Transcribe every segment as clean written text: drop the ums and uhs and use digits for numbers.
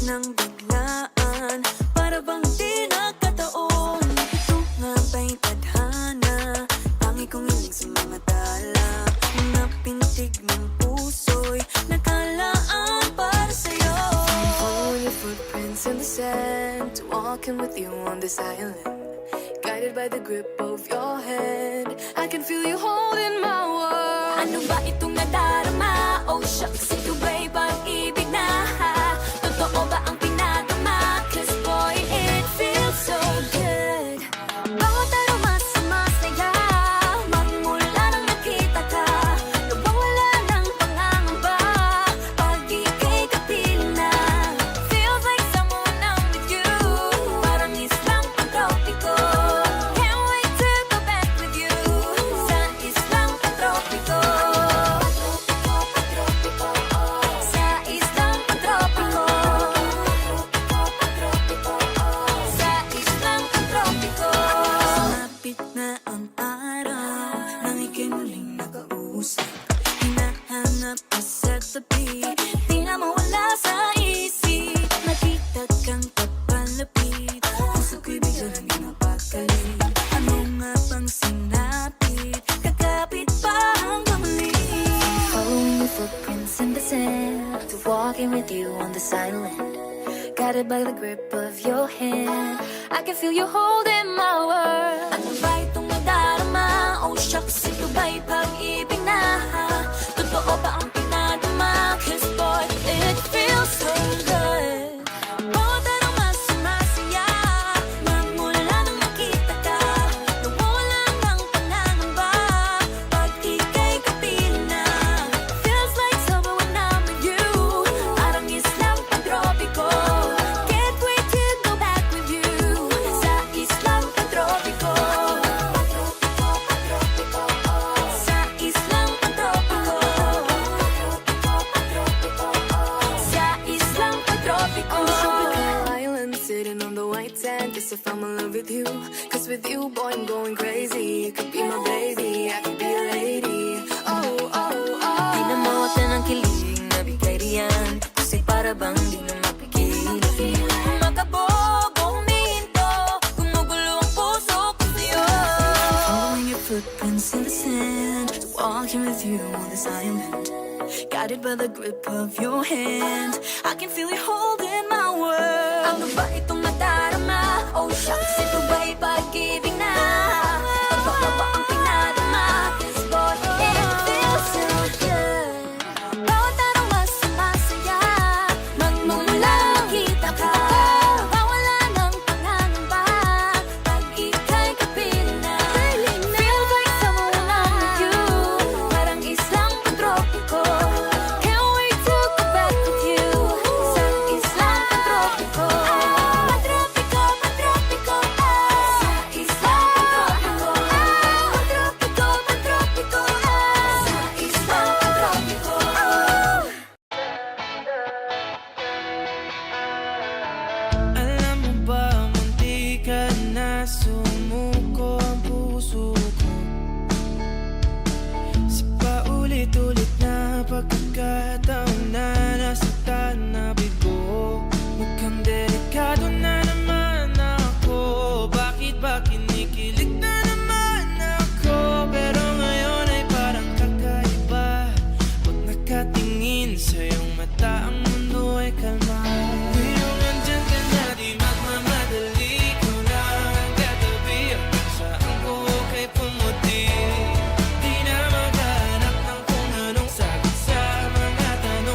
ng biglaan, para bang di nagkataon. Ito nga ba'y tadhana, tangi kong hiling sa mga tala. Mga pintig ng puso'y nakalaan para sa'yo. Following your footprints in the sand, walking with you on this island, guided by the grip of your hand. I can feel you holding my world. Ano ba itong nadarama? Oh shucks, ito ba'y pag-ibig na? Totoo ba ang pinadama? 'Cause boy, it feels so good. Bawat aroma sumasaya, magmula nang nakita ka. Nawawala ng pangangamba, pag ika'y kapiling na. Feels like someone I'm with you, parang islang pantropiko. Can't wait to go back with you, sa islang pantropiko. Sa islang pantropiko. Sa islang pantropiko. Sumapit na ang araw, nang ika'y muling nakausap. Hinahanap ka sa tabi, di na mawala sa isip. Nakita kang papalapit, puso ko'y biglang di mapakali. Ano nga bang sinapit, kakapit pa hanggang muli. Following your footprints in the sand, to walking with you on this island, guided by the grip of your hand. I can feel you holding my world. Ano ba itong nadarama? Oh shucks, ito ba'y pag-ibig na? Totoo ba ang pinadama? 'Cause boy, it feels so good. Bawat aroma sumasaya, magmula nang nakita ka. Nawawala ng pangangamba, pag ika'y kapiling na. Feels like summer when I'm with you, parang islang pantropiko. Can't wait to go back with you, sa islang pantropiko. Sa islang pantropiko. Sa islang pantropiko. On the tropical island, sitting on the white sand, as if I'm in love with you. 'Cause with you, boy, I'm going crazy. You could be my baby, I could be a lady. Oh, oh, oh. Di na mawata ng kilig na bigay riyan, kasi para bang di na mapigil. Makabog o huminto, gumugulo ang puso ko sa'yo. Following your footprints in the sand, walking with you on this island, guided by the grip of your hand. I can feel you holding my world. Ano ba itong nadarama? Oh shucks, ito ba'y pag-ibig na? Totoo ba ang pinadama? 'Cause boy, it feels so good. Bawat aroma sumasaya, magmumula nakita ka. Nawawala ng pangangamba, pag ika'y kapiling na. Feels like someone I'm with you, parang islang pantropiko. Can't wait to go back with you, sa islang pantropiko. Pantropiko, pantropiko. Sa islang pantropiko. Pantropiko, pantropiko. Sa islang pantropiko. Alam mo ba, munti ka na sumuko ang puso ko sa paulit-ulit na pagkakataon na nasaktan na bigo. Mukhang delikado na naman ako, bakit ba kinikilig na naman ako? Pero ngayon ay parang kakaiba, pag nakatingin sa iyong mata ang mundo ay kalma. Ngayong andyan ka na, di magmamadali, ko lang ang katabi, hanggang saan ko kay pumuti. Di na maghanap ng kung anong sagot sa mga tanong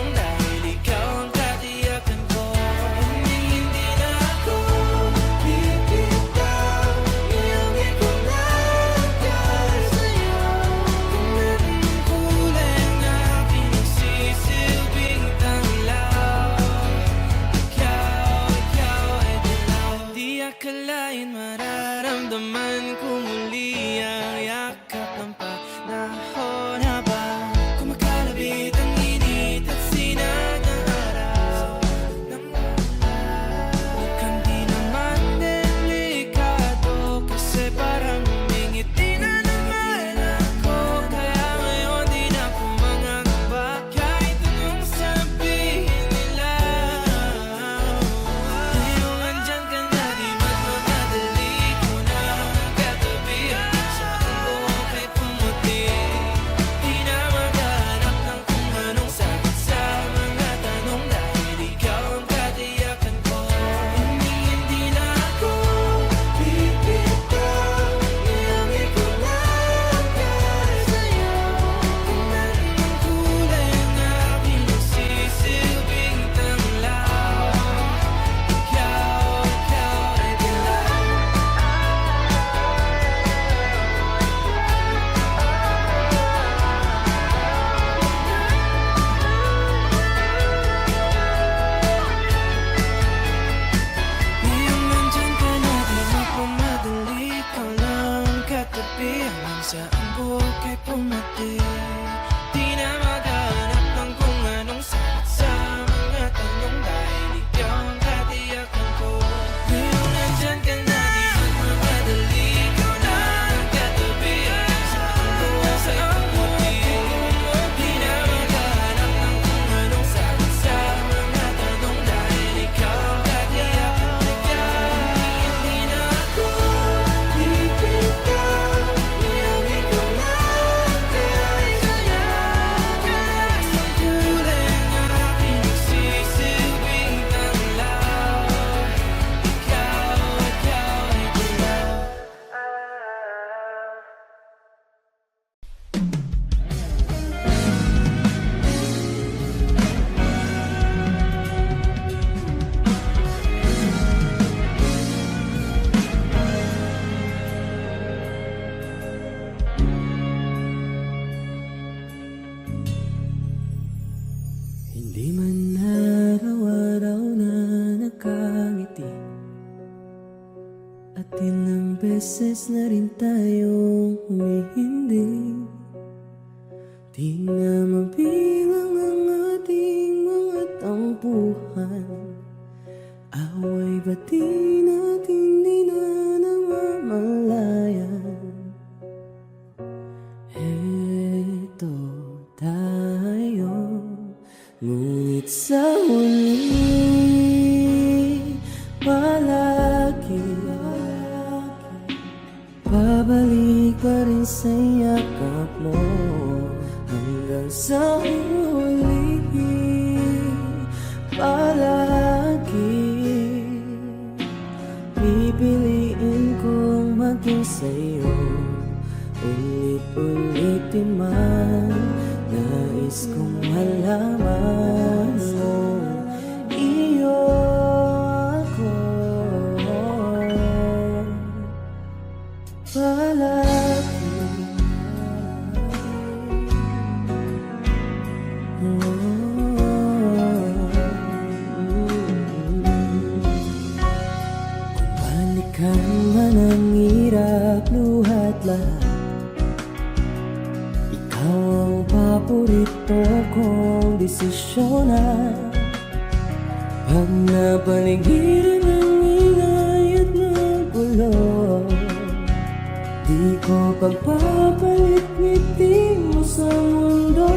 beses na rin tayong humihindig, di na mabilang ang ating mga tampuhan. Away ba't di natin di na namamalayan? Eto tayo, ngunit sa huli palagi babalik pa rin sa yakap mo. Hanggang sa huli palagi pipiliin kong maging sa'yo. Ulit-ulitin man, nais kong malaman mo, iyo ako palagi. Balikan man ang hirap, luhat lahat, ikaw ang paborito kong desisyonan. Pag napaligiran ng ingay at ng gulo, di ko pagpapalit ngiti mo sa mundo.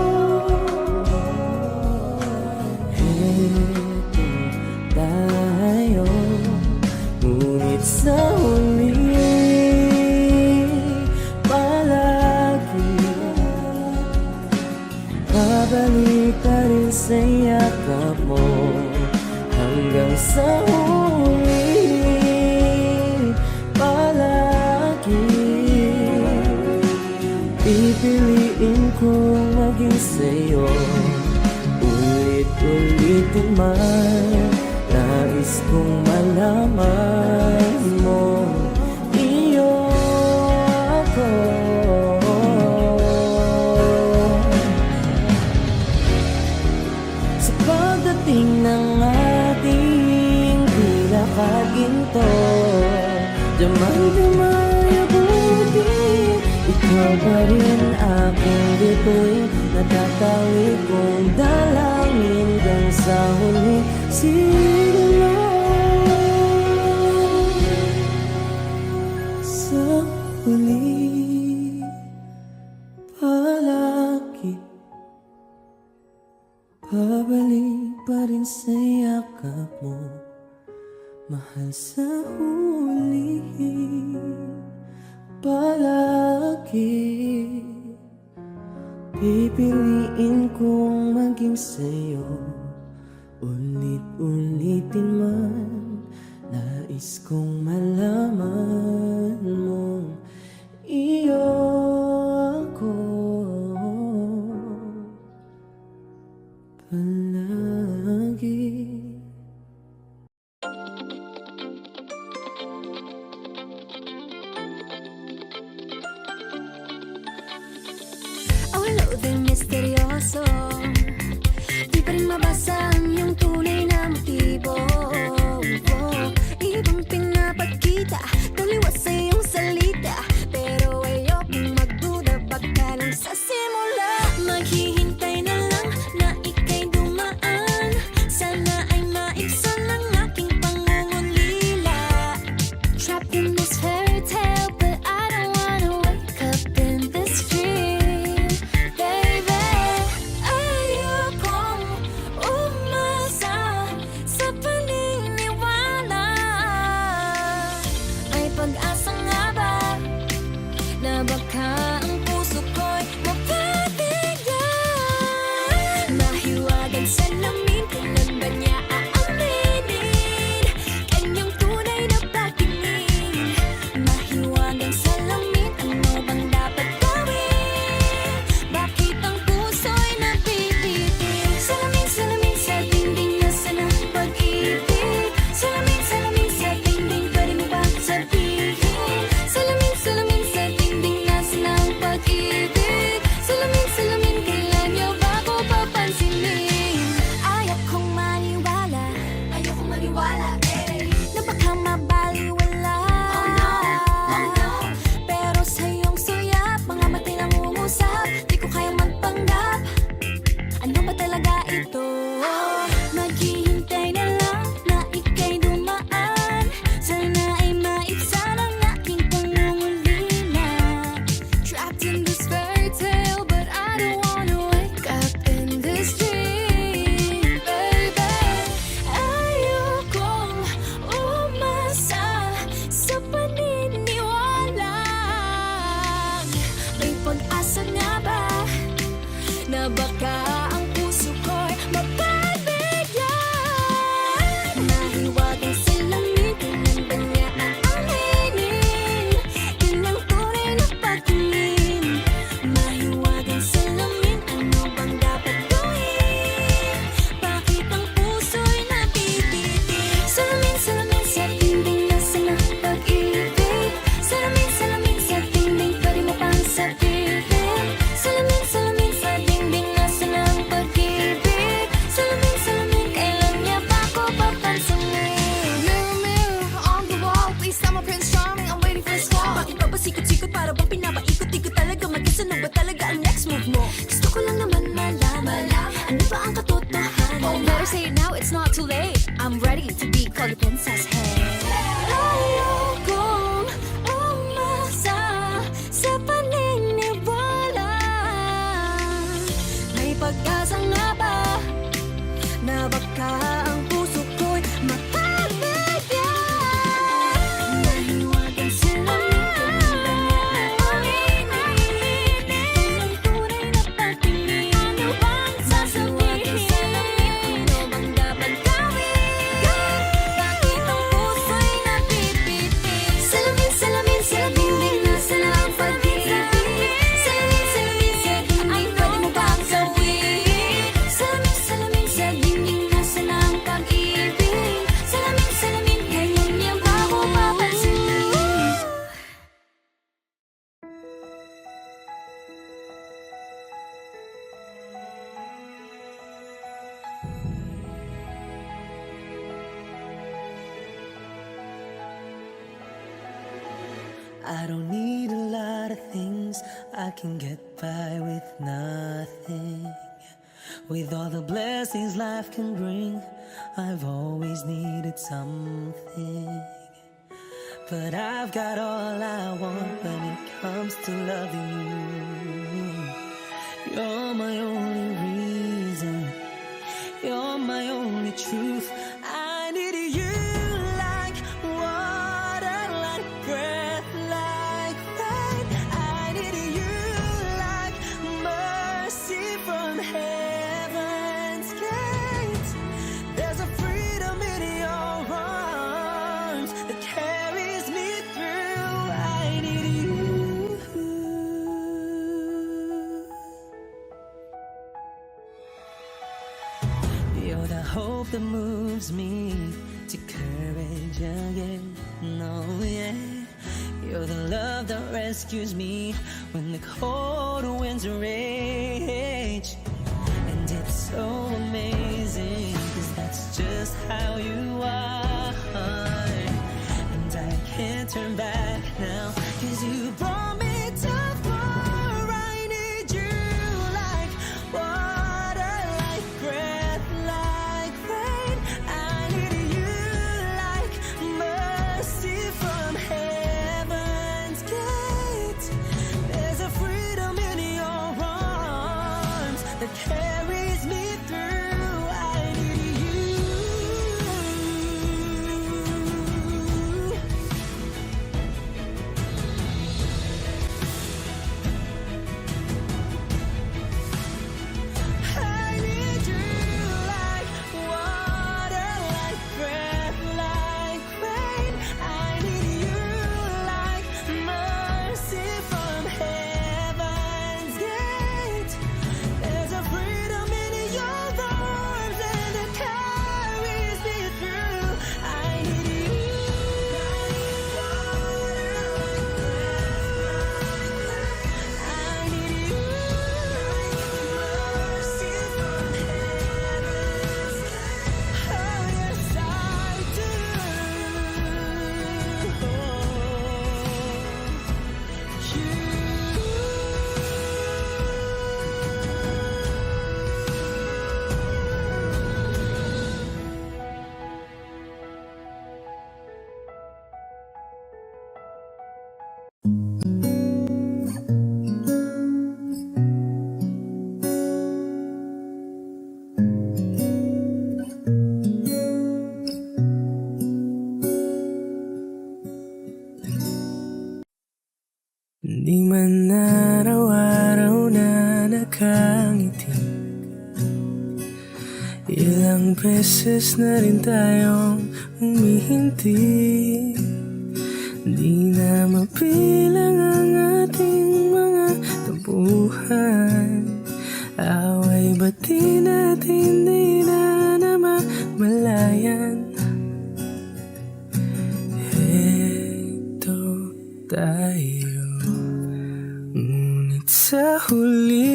Eto tayo, ngunit sa huli palagi babalik ka rin sa yakap mo. Hanggang sa huli palagi pipiliin kong maging sa'yo. Ulit-ulitin man, nais kong malaman mo, iyo ako. Sa pagdating ng ating pinakaginto, damay-damay abuti, ikaw pa rin aking bituin. Natatawi kong dalangin hanggang sa huli siguro. Sa huli palagi babalik pa rin sa yakap mo. Mahal, sa huli palagi pipiliin kong maging sa'yo. Ulit-ulitin man, nais kong malaman mo, iyo ako palagi. Awalo din misteryoso, di pa rin mabasa ang iyong tunay na motibo. Ibang pinapakita, taliwas sa iyong salita, pero ayokong magduda, baka lang sa simula. Maghihintay na lang na ika'y dumaan, sana ay maibsan ang aking pangungulila. Trapped in this fairy tale, but I don't wanna wake up in this dream. Baby, ayokong umasa sa paniniwala. May pag-asa nga ba na baka ang puso ko'y mapatigan? Mahiwagan sa lamin, kailan ba niya aamin? better say it now, it's not too late. I'm ready to be called a princess, hey. Ayokong umasa sa paniniwala. May pag-asa nga ba na baka ang puso ko'y makabigyan? Nahiwagan sila I don't need a lot of things, I can get by with nothing. With all the blessings life can bring, I've always needed something. But I've got all I want when it comes to loving you. You're my only reason, you're my only truth. I need you like water, like breath, like rain. I need you like mercy from heaven's gate. There's a freedom in your arms that carries me through. I need you. You're the hope that moves me to courage again. No, yeah. You're the love that rescues me when the cold winds rage. And it's so amazing, 'cause that's just how you are. And I can't turn back now, 'cause you brought me too far. I need you like water, like breath, like rain. I need you like mercy from heaven's gate. There's a freedom in your arms that carries me through. I need you. I need you like water, like breath, like rain. I need you like mercy from heaven's gate. There's a freedom in your arms and it carries me through. I need you. I need you like mercy from heaven's gate. Oh yes, I do. Di man araw-araw na nakangiti, ilang beses na rin tayong humihinti. Di na mapilang ang ating mga tampuhan. Away ba't di natin di na namamalayan? Heto tayo. Ngunit sa huli,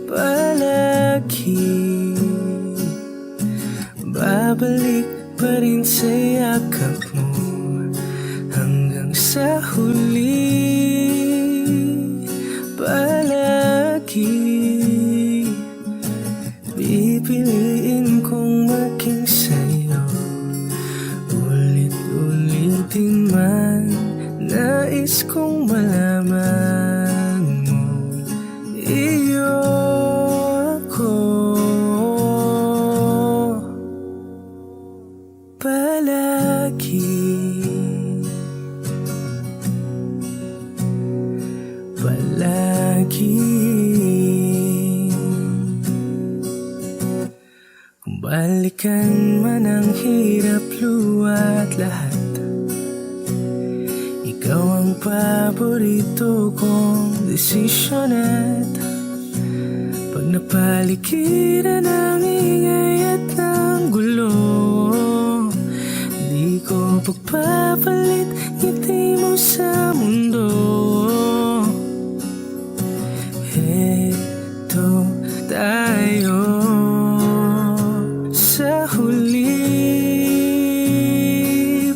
palagi babalik pa rin sa yakap mo. Hanggang sa huli, palagi Nais kong malaman mo, iyo ako palagi, palagi. Kung balikan man ang hirap, luwa't lahat, ikaw ang paborito kong desisyon. At pag napaligiran ng ingay at ng gulo, di ko pagpapalit ngiti mo sa mundo. Heto tayo sa huli,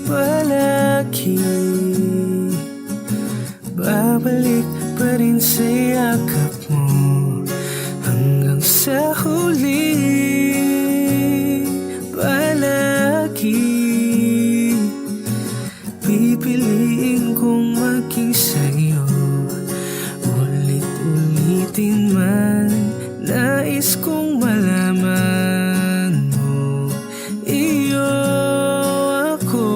palagi babalik pa rin sa yakap mo hanggang sa huli, palagi pipiliin kong maging sa'yo, ulit-ulitin man. Nais kong malaman mo, iyo ako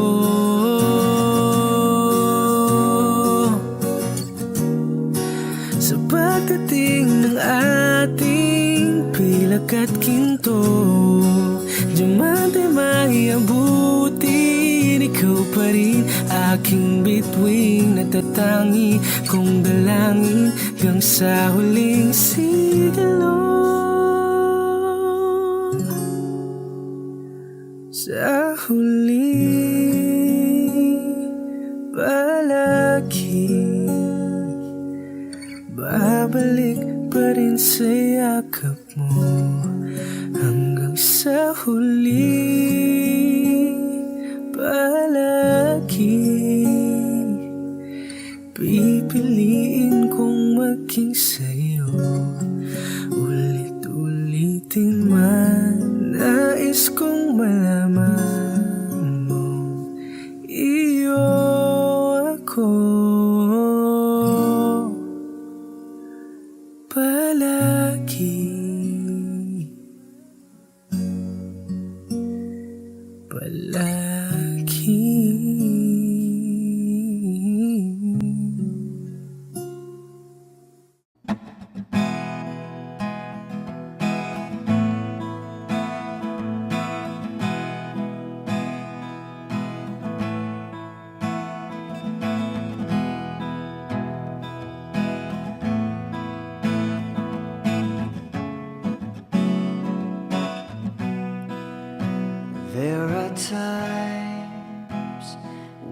sa pagdating ng ating pilak at ginto. Diamante may abutin, ikaw pa rin aking bituin, natatangi kong dalangin hanggang sa huling sigilo. Sa huli, palagi babalik pa rin sa yakap mo hanggang sa huli, palagi pipiliin kong maging sa'yo, ulit-ulitin man. Nais kong malaman mo, iyo ako palagi, palagi. There are times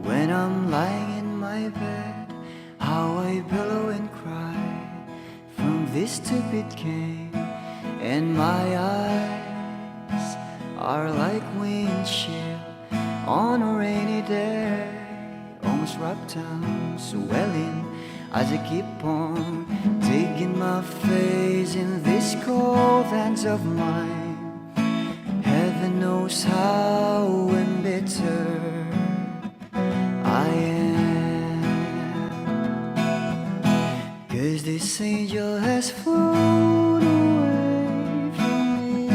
when I'm lying in my bed, how I pillow and cry from this stupid game, and my eyes are like windshield on a rainy day, almost rubbed down, swelling as I keep on digging my face in these cold hands of mine. Heaven knows how embittered I am, 'cause this angel has flown away from me,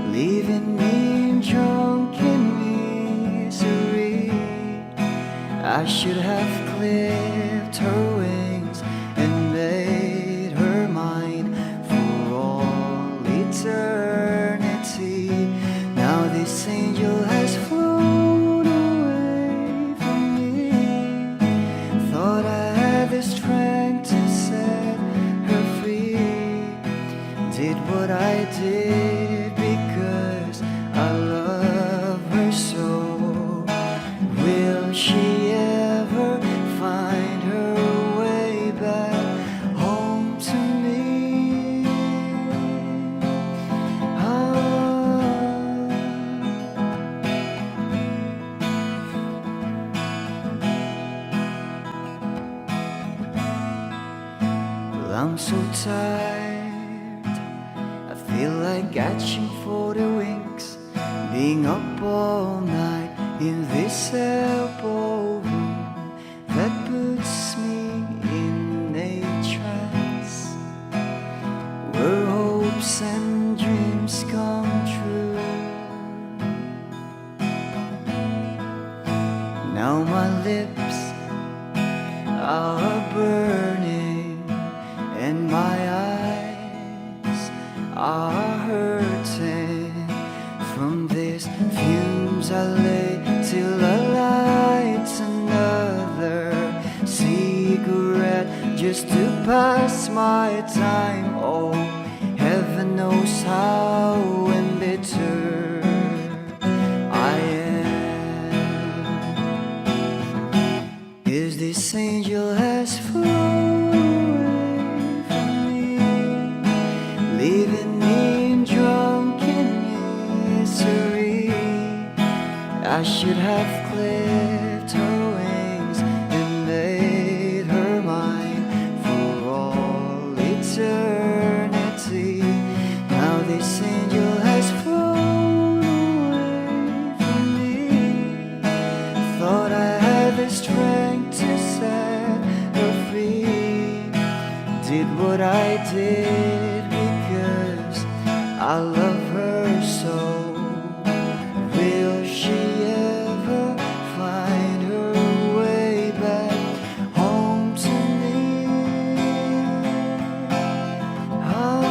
leaving me in drunken misery. I should have clipped her wings and made her mine for all eternity. Now this angel has flown away from me. Thought I had the strength to set her free. Did what I did because I love her so. Will she ever find her way back home to me? Well, I'm so tired, I feel like catching for the winks, being up all night in this elbow room that puts Now my lips are burning and my eyes are hurting from these fumes. I lay till I light another cigarette just to pass my time. Oh, heaven knows how embittered I am. Is this angel has flown away from me, leaving me in drunken misery? I should have clipped her wings and made her mine for all eternity. Now this angel has flown away from me. Thought I had the strength to set her free. Did what I did because I love her so. Will she ever find her way back home to me? Ah.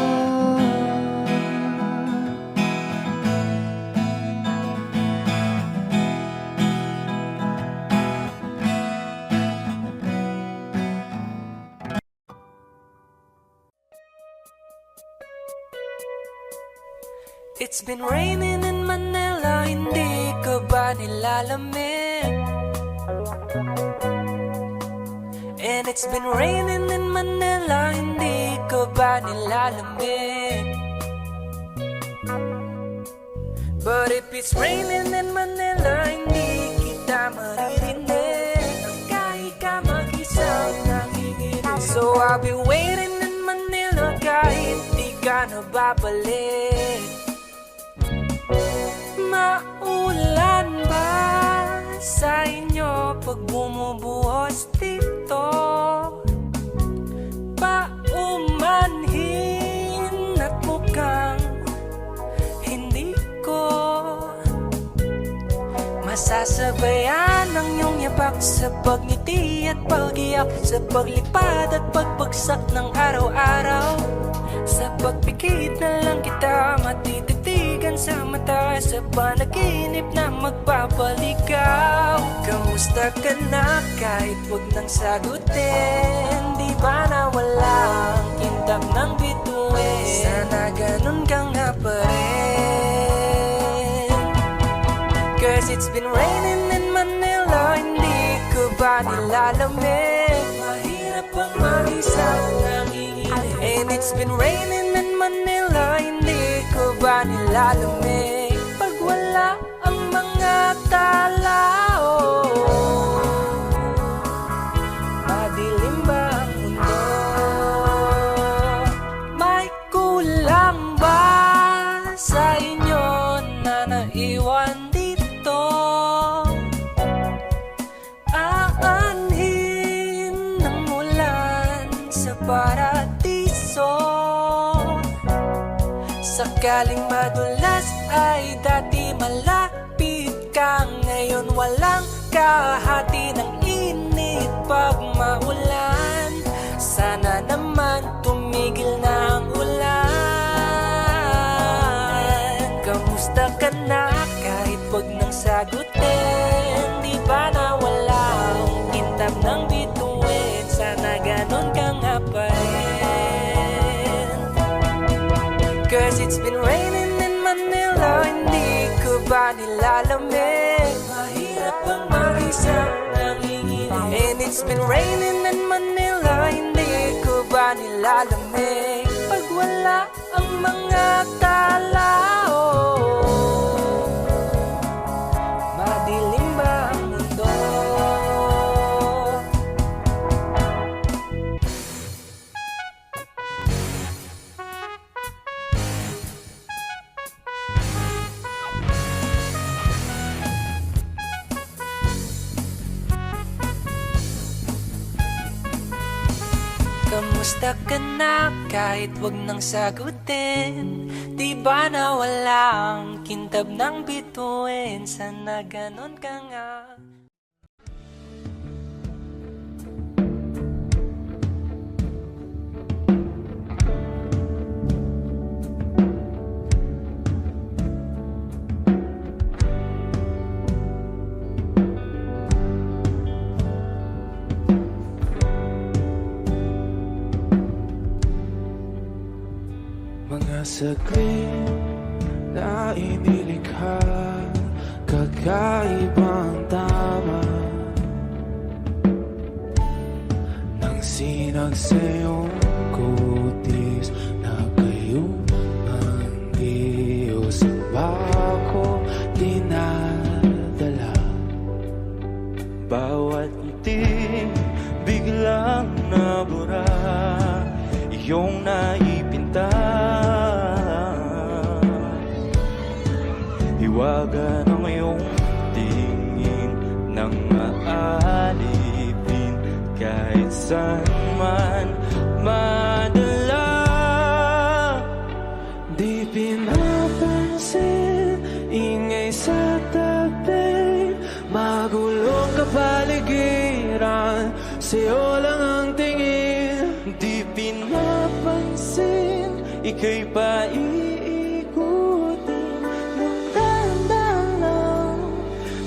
It's been raining in Manila, hindi ka ba nilalamig? And it's been raining in Manila, hindi ka ba nilalamig? But if it's raining in Manila, hindi kita maririnig. Kahit ka mag-isang nanginginig. So I'll be waiting in Manila kahit di ka na babalik. Maulan ba sa inyo pag bumubuhos dito? Paumanhin at mukhang hindi ko masasabayan ang iyong yapak sa pagngiti at pag-iyak, sa paglipad at pagbagsak ng araw-araw. Sa pagpikit na lang kita matititigan sa mata, sa panaginip na magpapaligaw. Kamusta ka na kahit wag nang sagutin? Di ba na walang kintab ng bituin? Sana ganun ka nga pa rin. Cause it's been raining in Manila, hindi ko ba nilalamig? Mahirap ang mag-isang nanginginig. And it's been raining in Manila, hindi ko ba nilalamig? Pag wala ang mga tao, madilim ba ang mundo? May kulang ba sa inyo na naiwan dito? Aanhin ng ulan sa paradiso. Sakaling madulas ay dati malapit ka, ngayon walang kahati ng init pag maulan. Sana naman tumigil na ang ulan. Kamusta ka na kahit wag nang sagutin? Di ba na walang kintab ng bituin? Sana ganon ka nga pa rin. Cause it's been raining in Manila, hindi ko ba nilalamig? Mahirap ang mag-isang nanginginig. And it's been raining in Manila, hindi ko ba nilalamig? Pag wala ang mga tao, madilim ba ang mundo? Kamusta ka na kahit wag nang sagutin? Di ba na walang kintab ng bituin? Sana ganon ka nga. saglit na inilikha, kakaibang tama nang sinag sa iyong kutis na kayong ang Diyos ang bako dinadala. Bawat itim biglang nabura, iyong naipinta. Hiwaga ng iyong tingin nang maalipin kahit saan man madala. Di pinapansin, ingay sa tabi, magulong kapaligiran, sa'yo lang ang tingin. Di pinapansin, ika'y paiikutin ng dahan-dahan lang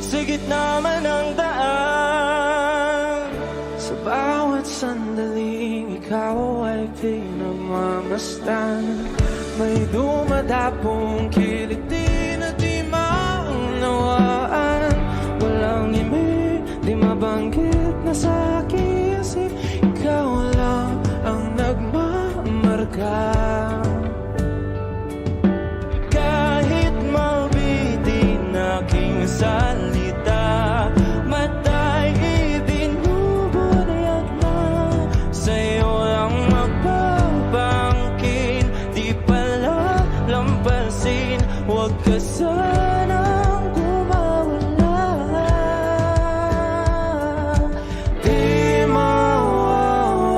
sa gitna man ng daan. Sa bawat sandaling ikaw ay pinagmamasdan, may dumadapong kiliti na di maunawaan. Walang imig, di mabanggit na sa aking isip, ikaw lang ang nagmamarka. Kahit mabitin aking salita, matay ibinubunayag na, sa'yo lang magbabangkin. Di pala lampasin, huwag ka sanang gumawala. Di mawawala.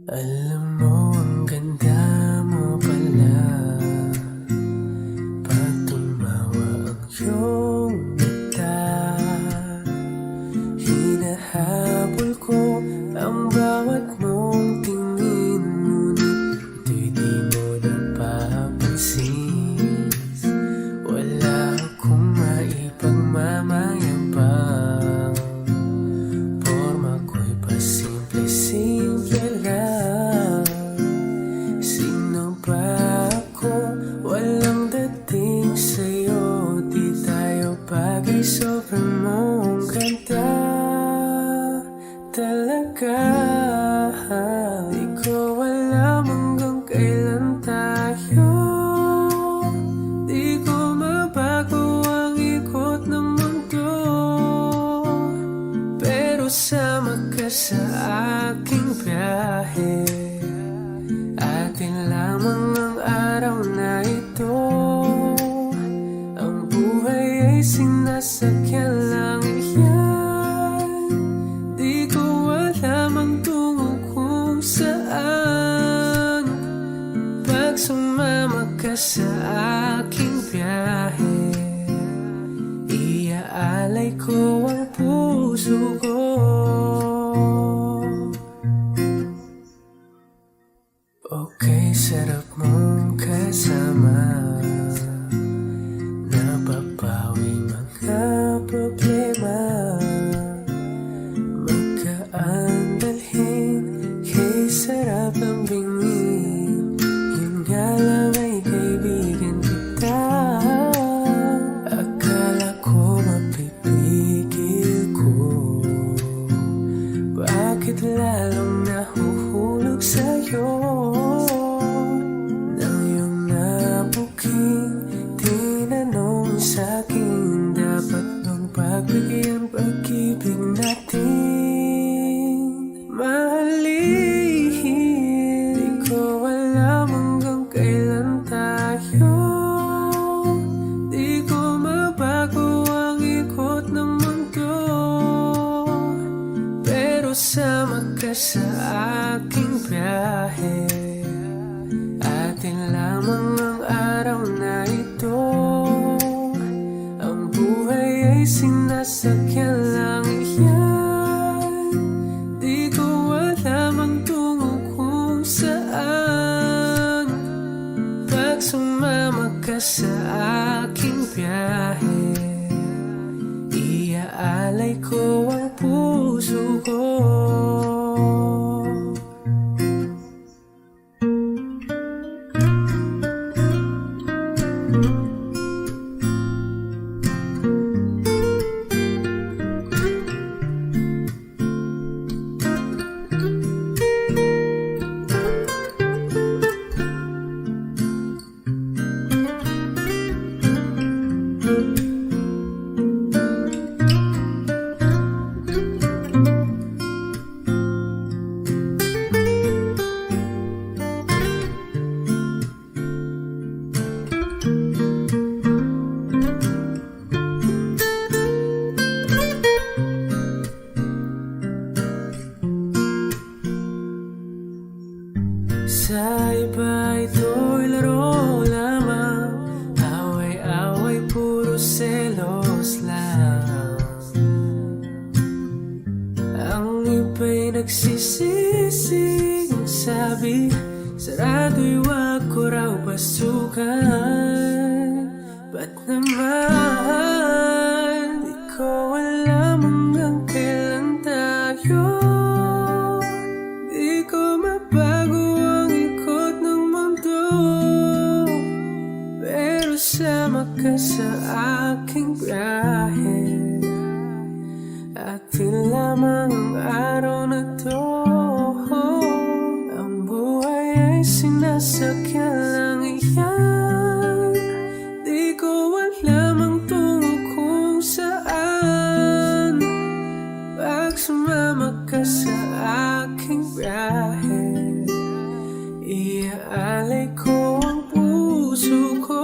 Alam mo, ang ganda mo pala pag tumawa ang iyong mata. Hinahabol ko ang bawat mong tingin, ngunit ito'y di mo napapansin. Wala akong maipagmamayabang, porma ko'y pasimple-simple lang. Sino ba ako? Walang dating sa'yo, di tayo bagay, sobrang mong ganda talaga. Di ko alam hanggang kailan tayo, di ko mabago ang ikot ng mundo, pero sama ka sa aking biyahe. Atin lamang ang araw na ito, ang buhay ay sinasakyan lang iyan. Di ko alam ang tungo kung saan, pag sumama ka sa aking biyahe. Iaalay ko ang puso ko. Okay, sarap mong kasama, napapawi mga problema. Magkaan dalhin, kay sarap ang bingin, yun nga lang ay kaibigan kita. Akala ko mapipigil ko, bakit lalong nahuhulog sa'yo? Nang iyong nabuking tinanong sa'kin, dapat bang pagbigyan pag-ibig natin? Mahalin, di ko alam hanggang kailan tayo, di ko mabago ang ikot ng mundo, pero sama ka sa aking biyahe. Atin lamang ang araw na ito, ang puso ko. Sa iba ito'y laro lamang, away-away puro selos lang. Ang iba'y nagsisising sabi, sarado'y wag ko raw pasukan. Ba't naman di ko alam hanggang kailan tayo di ko mabago ang ikot ng mundo, pero sama ka sa aking biyahe. Atin lamang ang araw na to, ang buhay ay sinasakyan lang iyan. Di ko alam ang tungo kung saan, pag sumama ka sa aking biyahe, iaalay ko ang puso ko.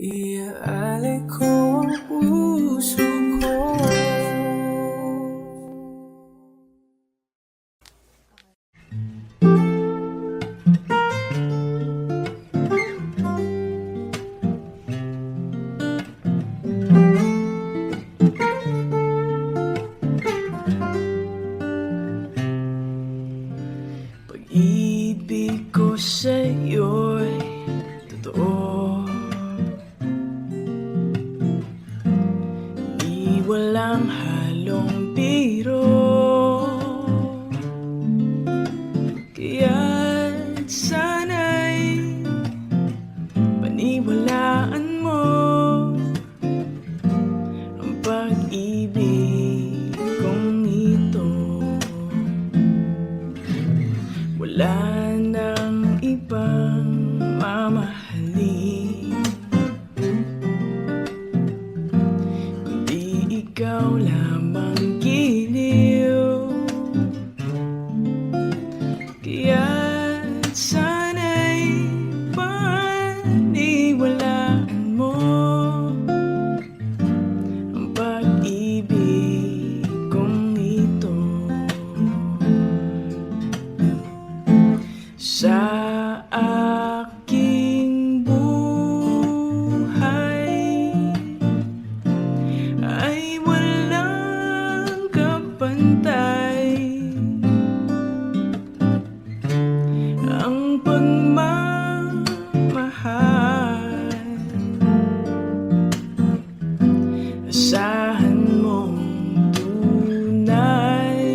Iaalay ko ang puso ko. Pag-ibig ko sa'yo'y totoo, di walang halong biro. Kaya't sana'y paniwalaan mo ang pag-ibig kong ito. Wala nang ibang mamahalin kundi ikaw lamang giliw. Kaya't sana'y paniwalaan mo ang pag-ibig kong ito. Sa aking buhay ay walang kapantay ang pagmamahal. Asahan mong tunay.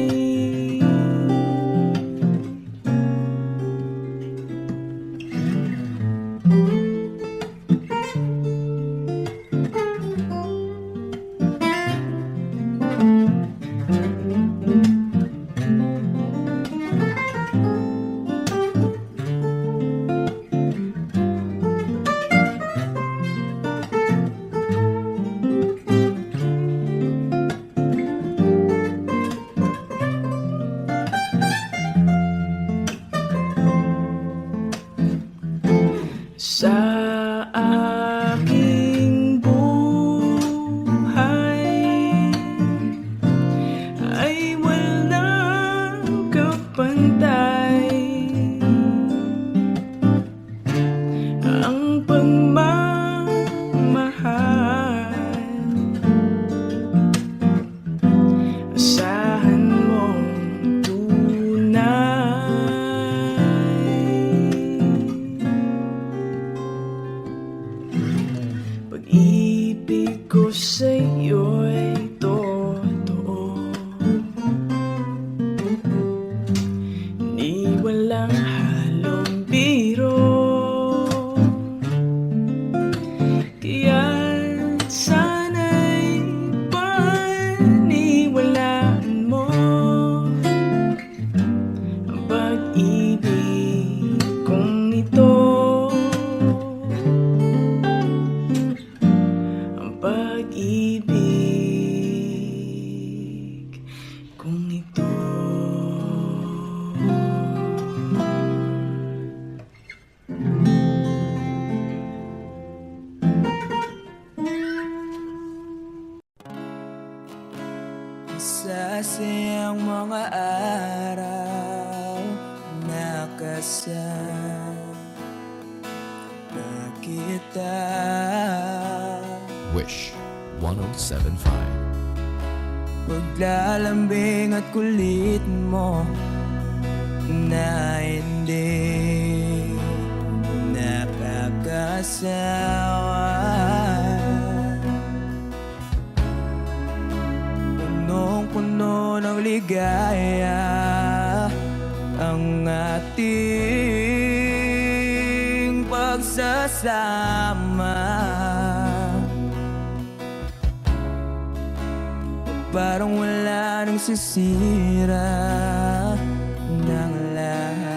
Sa aking buhay ay walang kapantay ang pagmamahal. Asahan mong tunay. sa'yo'y totoo. Di walang halong biro. Kaya sana'y paniwalaan mo ang pag-ibig kong ito. Ang pag-ibig kong ito. Sasayang mga araw na kasama kita. Wish 1075. Paglalambing at kulit mo na hindi nakakasawa. Punong-puno ng ligaya ang ating pagsasama. Parang wala nang sisira ng lahat.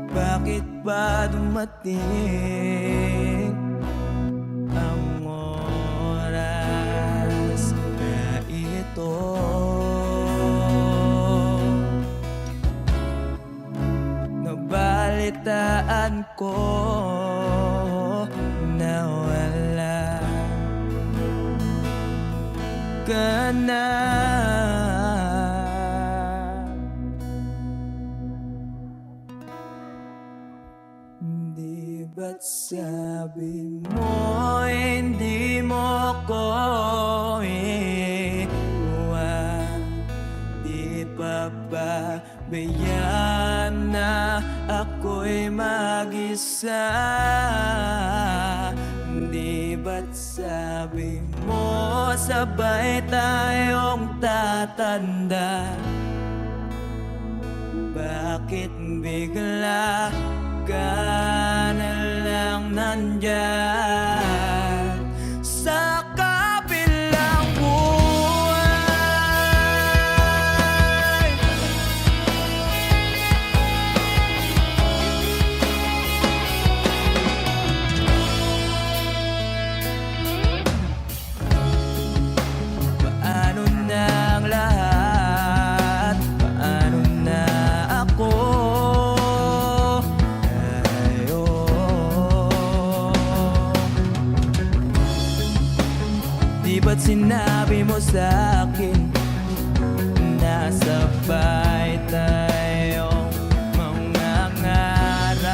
Bakit ba dumating ang oras na ito? Nabalitaan ko na wala ka na. Di ba't sabi mo hindi mo ko iwan? Di pa ba bayaan na ako'y mag-isa? Di ba't sabi mo sabay tayong tatanda? Bakit bigla ka na lang nandyan sa kabilang buhay? Paano na ang lahat? Paano na ako? Di ba't sinabi mo sa'kin na sabay tayong mangangarap?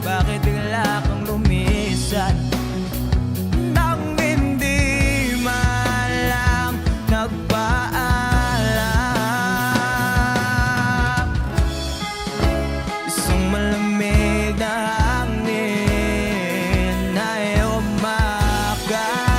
Bakit bigla kang lumisan nang hindi man lang nagpaalam? Isang malamig na hangin ay umaga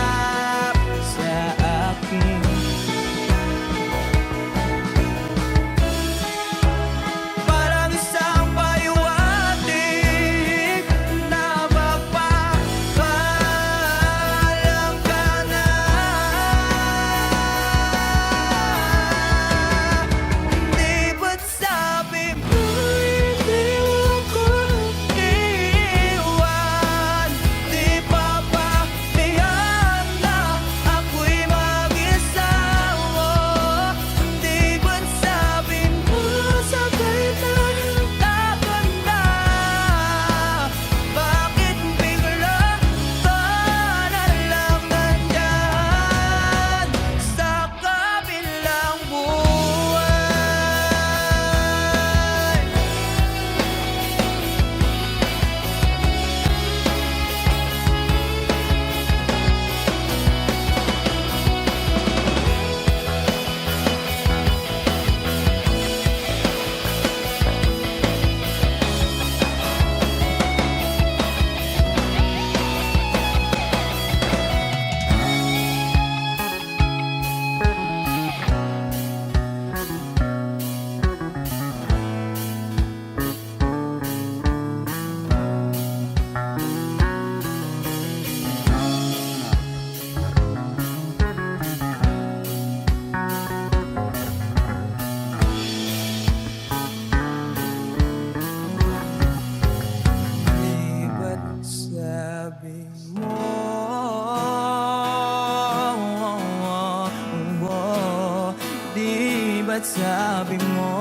ba't sabi mo?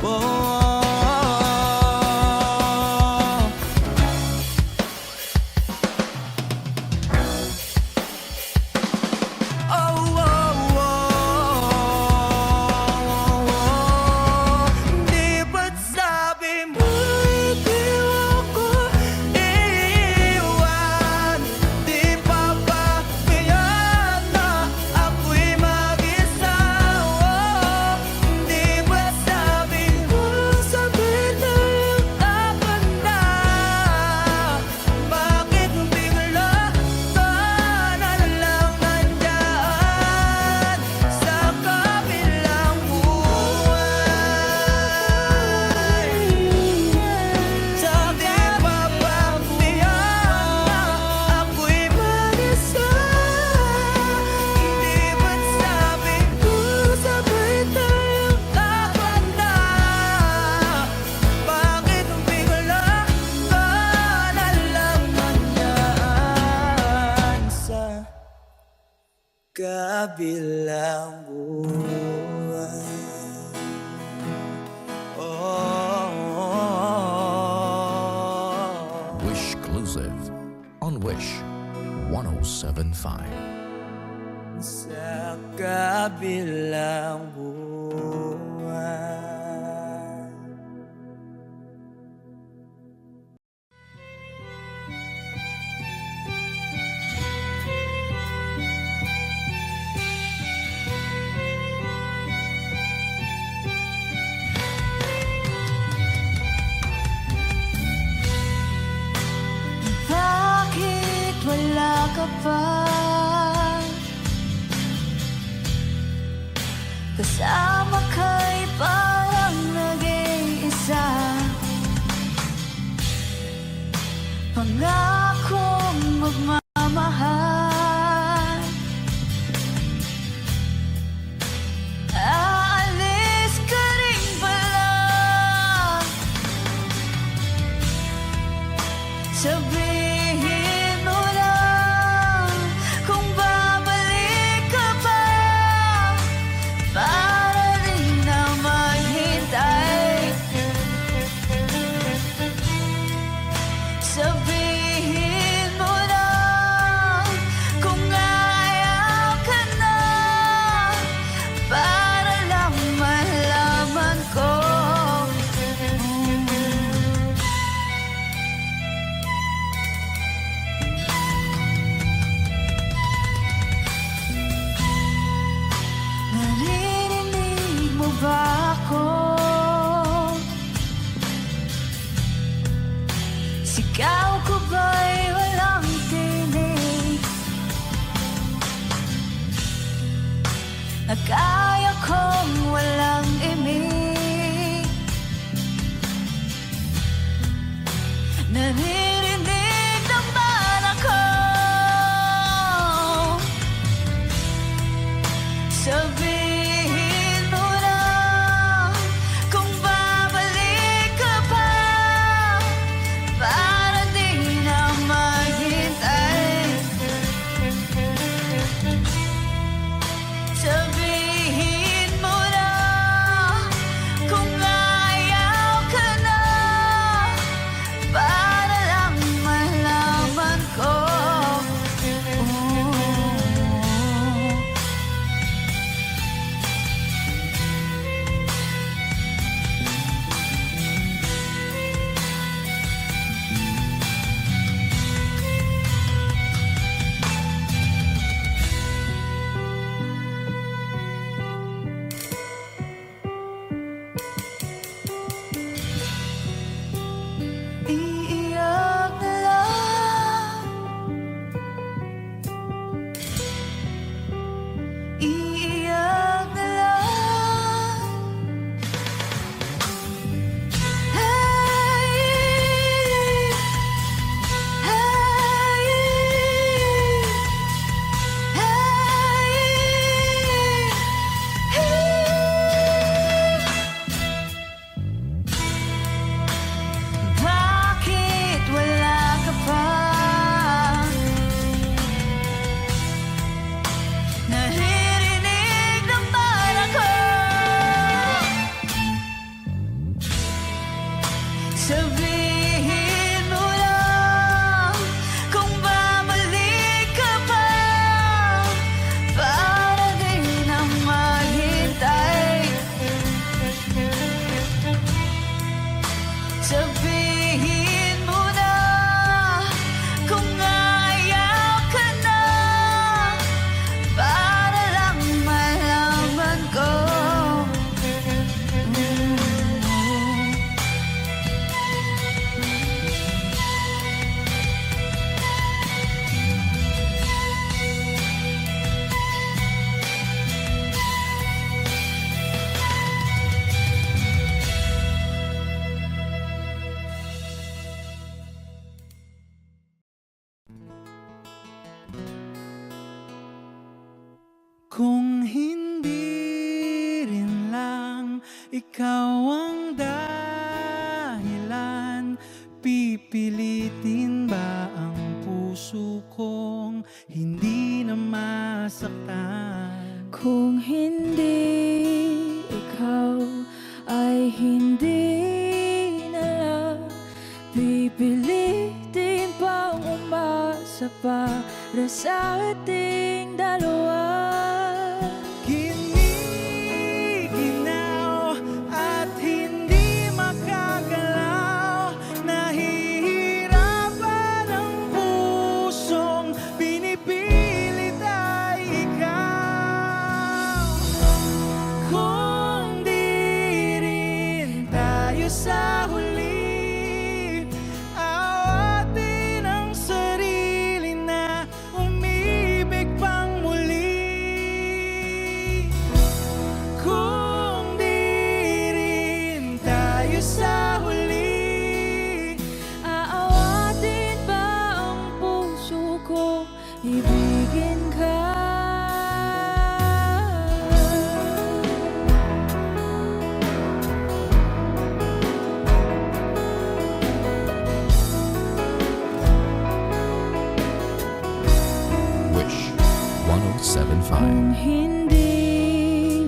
Oh, di ba't sabi mo'y di ako iiwan? Di pa ba kaya na ako'y mag-isa? Di ba't sabi mo sabay tayong dapat na? Bakit bigla ka na lang nandyan sa kabilang buhay? Sabi pa ba tiyak na ako'y mag-isa? Di ba't sabi ko sabay tayong dapat na? Bakit bigla ka na lang nandyan sa kabilang buhay? Wish Exclusive on Wish 1075. Sa kabilang buhay. Bakit wala ka pa? Kasama ka'y parang nag-iisa. Pangakong magmamahal. Aalis ka rin pala. Sabihin mo lang kung babalik ka ba, para rin na maghintay. Sabihin mo lang kung ayaw ka na, para lang malaman ko. Naririnig mo ba ako? Sigaw ko ba'y walang tinig? Nakaya kong walang imig. Naririnig naman ako. Sabihin mo lang kung babalik ka pa, para di na maghintay. Sabihin ikaw ang dahilan. Pipilitin ba ang puso kong hindi na masaktan? Kung hindi ikaw ay hindi na lang, pipilitin pang umasa para sa ating dalawa. Giniginaw at hindi makagalaw, nahihirapan ang pusong pinipilit ay ikaw. Kung di rin tayo sa huli, awatin ang sarili na umibig pang muli. Kung di rin tayo sa huli, Aawatin ba ang puso ko, ibigin ka? Wish 1075. Kung hindi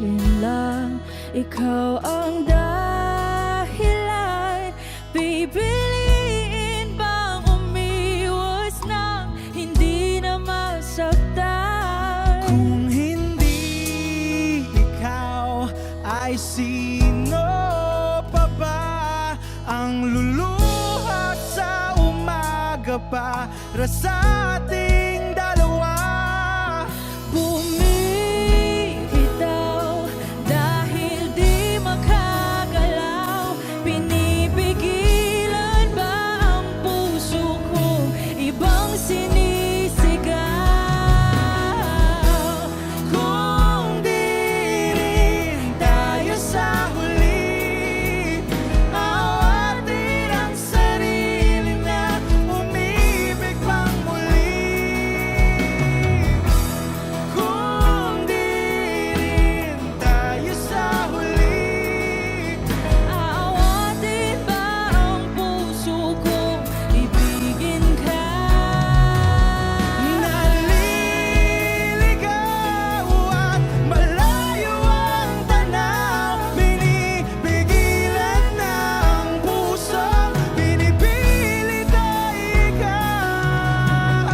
rin lang ikaw ang dahilan, pipiliin bang umiwas nang hindi na masaktan? kung hindi ikaw, ay sino pa ba ang luluha sa umaga para sa ating dalawa? Bumibitaw dahil di makagalaw, pinipigilan ba ang puso kong ibang sinisigaw? Kung di rin tayo sa huli, awatin ang sarili na umibig pang muli. Kung di rin tayo sa huli, Aawatin ba ang puso kong ibigin ka? naliligaw at malayo ang tanaw, binibigilan ng puso, pinipilit ay ikaw.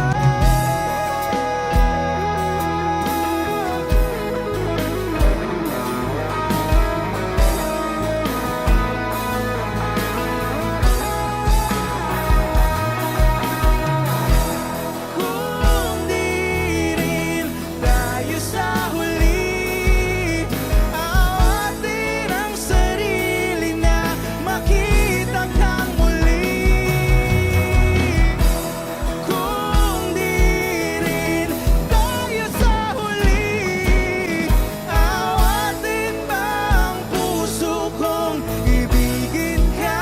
Kung di rin tayo sa huli, awatin ang sarili na makita kang muli. Kung di rin tayo sa huli, awatin ba ang puso kong ibigin ka?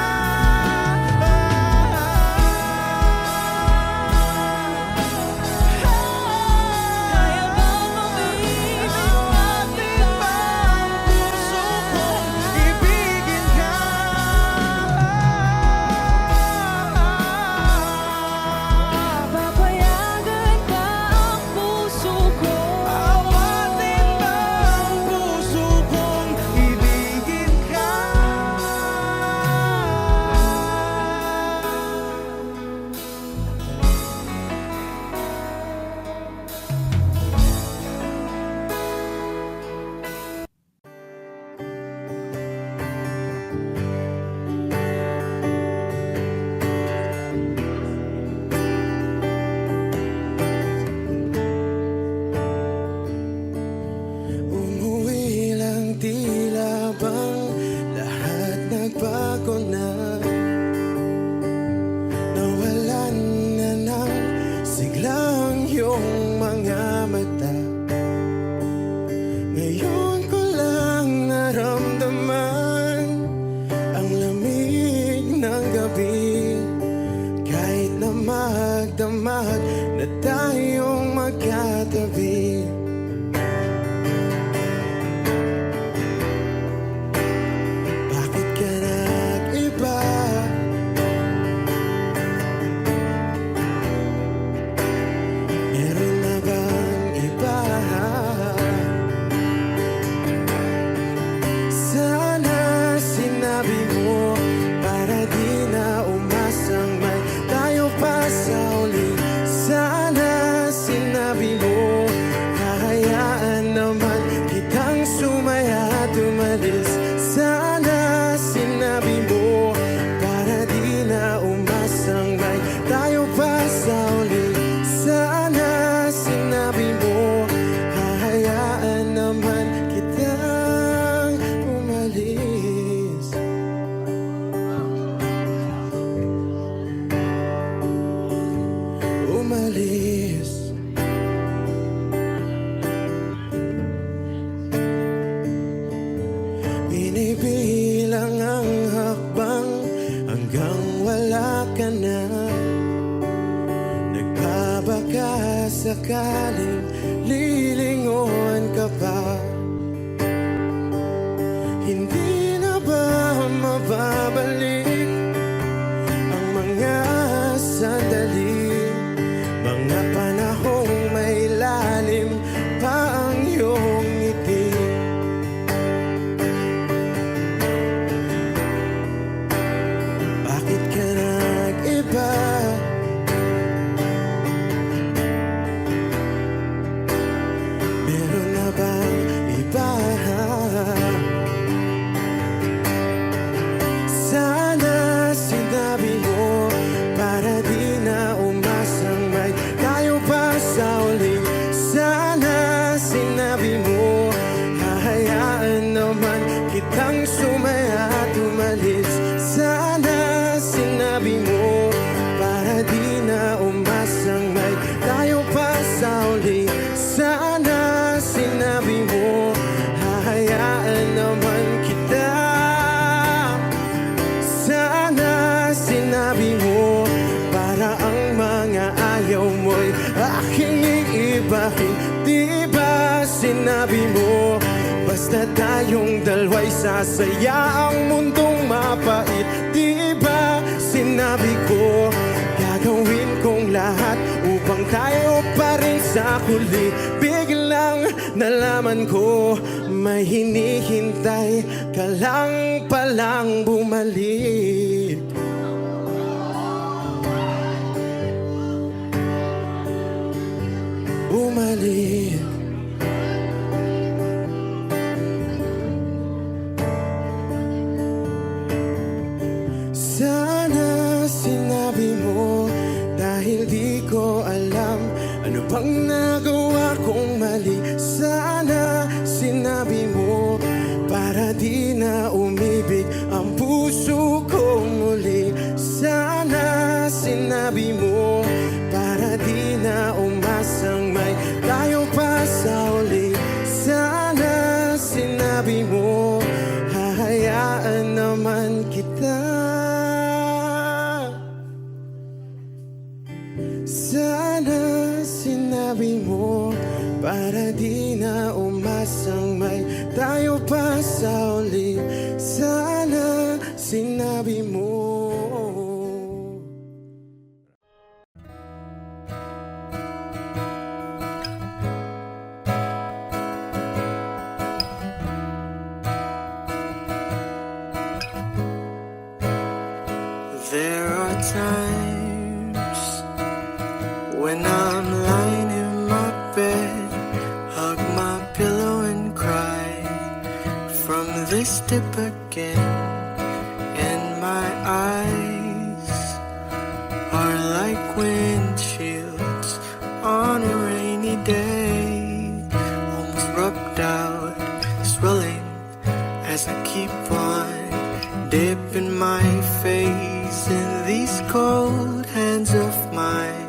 Kaya bang umibig Awatin ba ang puso kong ibigin ka? Papayagan ba ang puso ko? Awatin ba ang puso kong ibigin ka? Umuwi lang, tila bang lahat nagbago na. Nawalan na ng siglang iyong mga mata. Ngayon ko lang naramdaman ang lamig ng gabi, kahit na magdamag na tayong magkatabi. sakaling lilingon ka pa, hindi na ba mababalik ang mga sandali, mga panahong may lalim pa ang iyong ngiti? Bakit ka nag-iba? Meron na bang iba? Sana sinabi mo para di na umasang may tayo pa sa uli. Sana sinabi mo hahayaan naman kitang sumaya at umalis. Sana sinabi mo para di na umasang may tayo pa sa uli. Sana sinabi mo hahayaan naman kita. Sana sinabi mo para ang mga ayaw mo'y aking iibahin. Di ba sinabi mo basta tayong dalawa'y sasaya ang mundong mapait? Di ba sinabi ko gagawin kong lahat upang tayo pa rin sa huli? Biglang nalaman ko may hinihintay ka lang palang bumalik. Bumalik. Sana sinabi mo dahil di ko alam ano bang nagawa kong mali. Sana sinabi mo para di na umibig ang puso ko muli. Sana sinabi mo para di na umasang may tayo pa sa uli. Sana sinabi mo hahayaan naman kita. Sana sinabi mo para di na umasang may tayo pa sa uli. Sana sinabi mo. There are times when I'm lying in my bed, hug my pillow and cry from this dip again. And my eyes are like windshields on a rainy day, almost rubbed out, swelling as I keep on dipping my face in these cold hands of mine.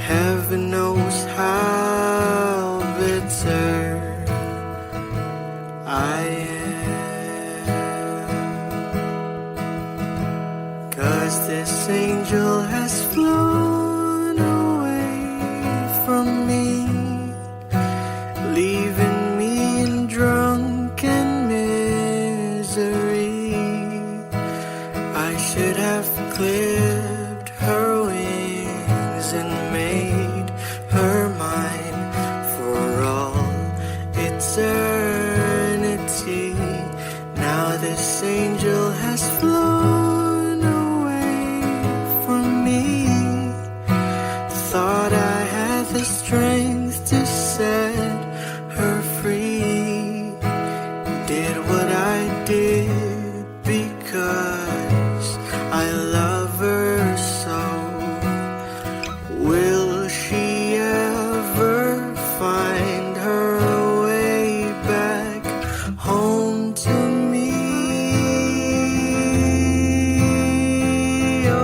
Heaven knows how bitter I am, 'cause this angel has flown away from me, leaving me in drunken misery. I should have clipped her wings and made her mine for all eternity. Now this angel has flown away from me. Thought I had the strength to set her free. Did what I did because I love her so. Will she ever find her way back home to me? Oh.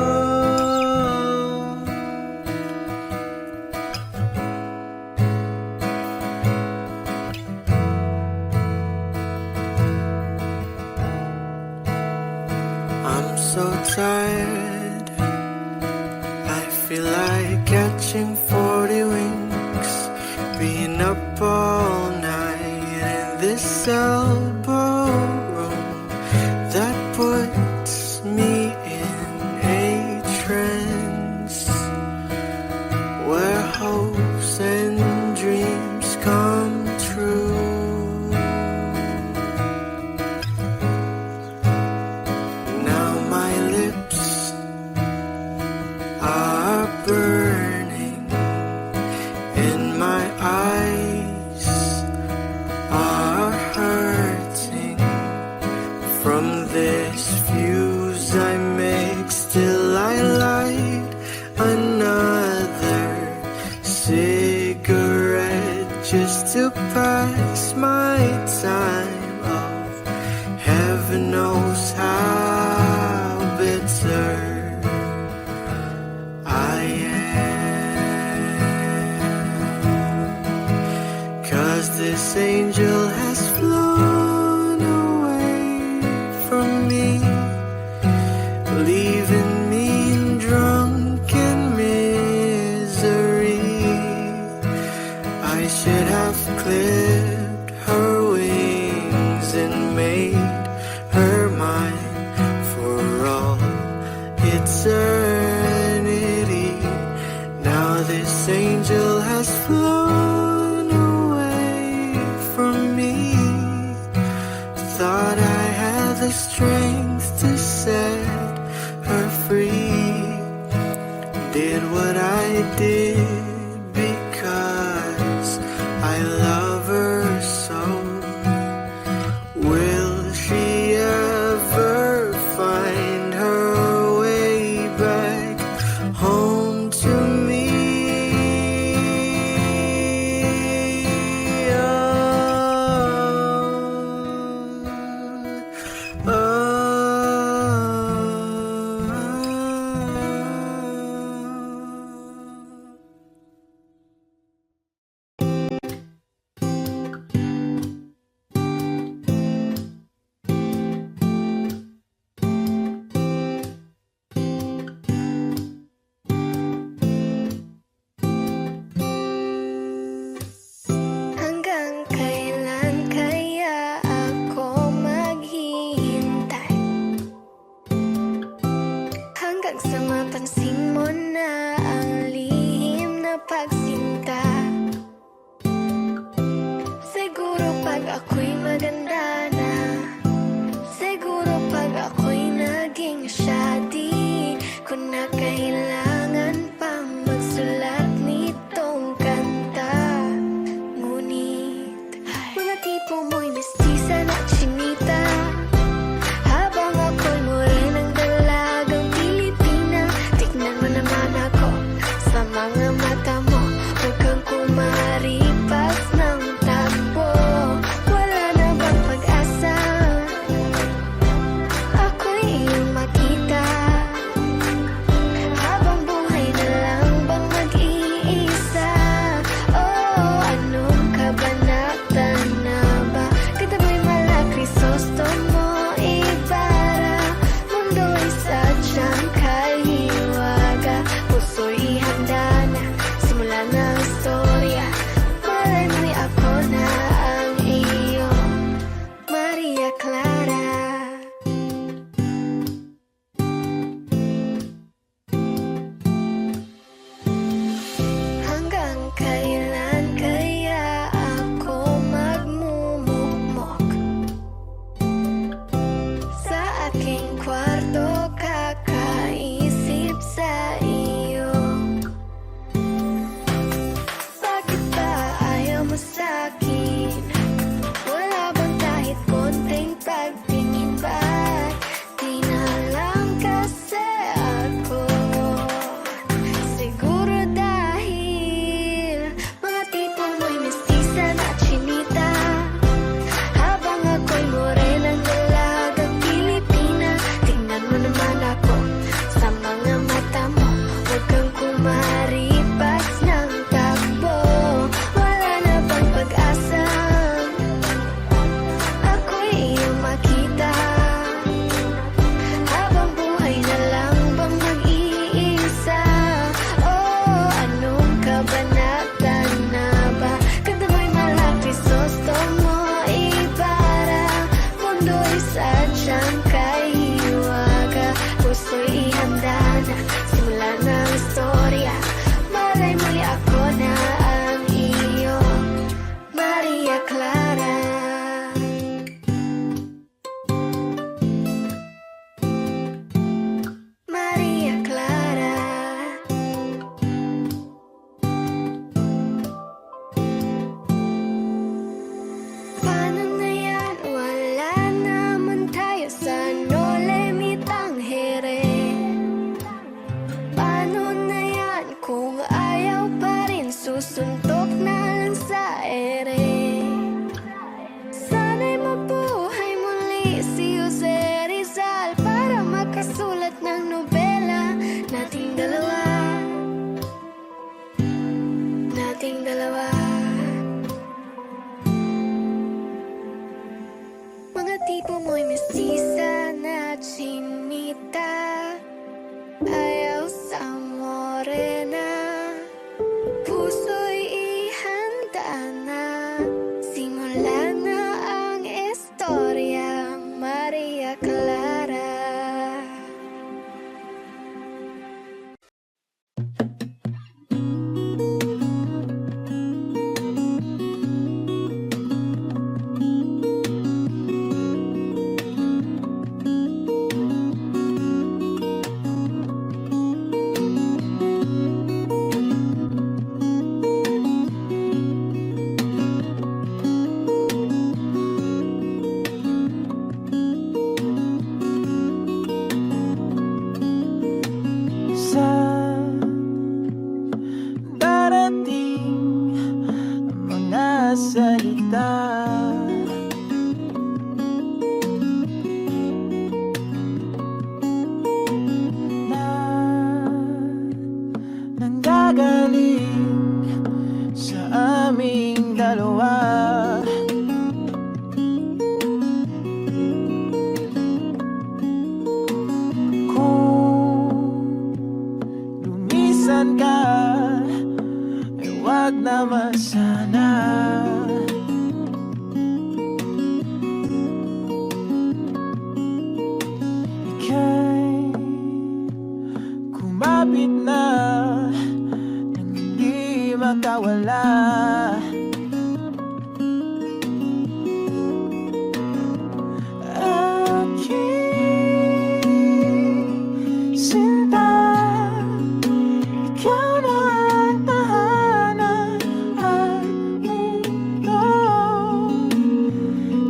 I'm so tired, I feel like catching 40 wings up all night in this elbow room that puts me in a trance where hopes and dreams come true. Now my lips are burning and my eyes are hurting from this fuse I make. Still I light another cigarette just to pass my time. Oh, heaven knows how bitter I am, 'cause this angel has flown away from me, leaving me in drunken misery. I should have clipped her wings and made her mine for all eternity. Now this angel has flown away from me. Thought I had the strength to set her free. Did what I did because I love her so. Will she ever find her way back home to me? Hanggang kailan kaya ako maghihintay? Hanggang sa mapansin mo na ang lihim na pagsinta. Siguro pag ako'y maganda na, siguro pag ako'y naging siya, di ko na kailangan pang magsulat nitong kanta. Ngunit mga tipo mo'y mestiza na chinita, habang ako'y morenang dalagang Pilipina. Tignan mo naman ako sa mga mata mo, huwag kang kumaripas ng takbo. Wala salita. Na nanggagaling sa aming dalawa. Lumisan ka, eh wag naman sana. Ika'y kumapit na nang hindi makawala. Aking sinta, ikaw na ang tahanan at mundo.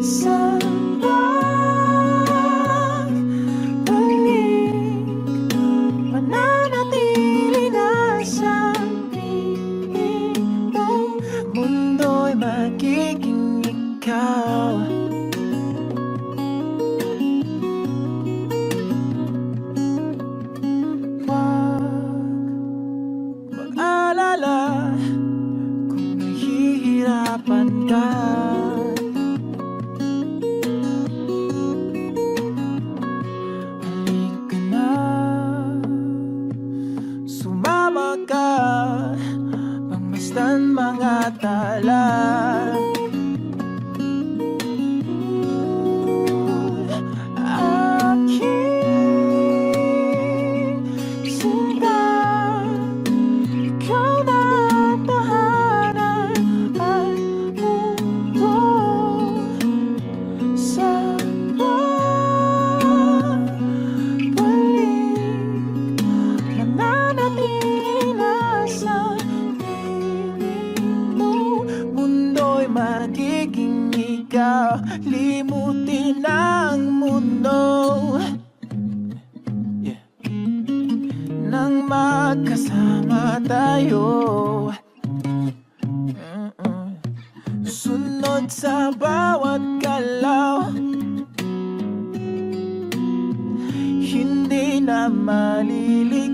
Sa pagbalik, mananatili na sa piling mo. Mundo'y magiging ikaw. Mag-alala kung nahihirapan ka. Halika na, sumama ka, pangmasdan mga tala. Aking sinta, ikaw na ang tahanan at mundo. Sa pagbalik, mananatili na sa piling mo. Mundo'y magiging ikaw, limutin ang mundo. Nang magkasama tayo, sunod sa bawat galaw, hindi na maliligaw.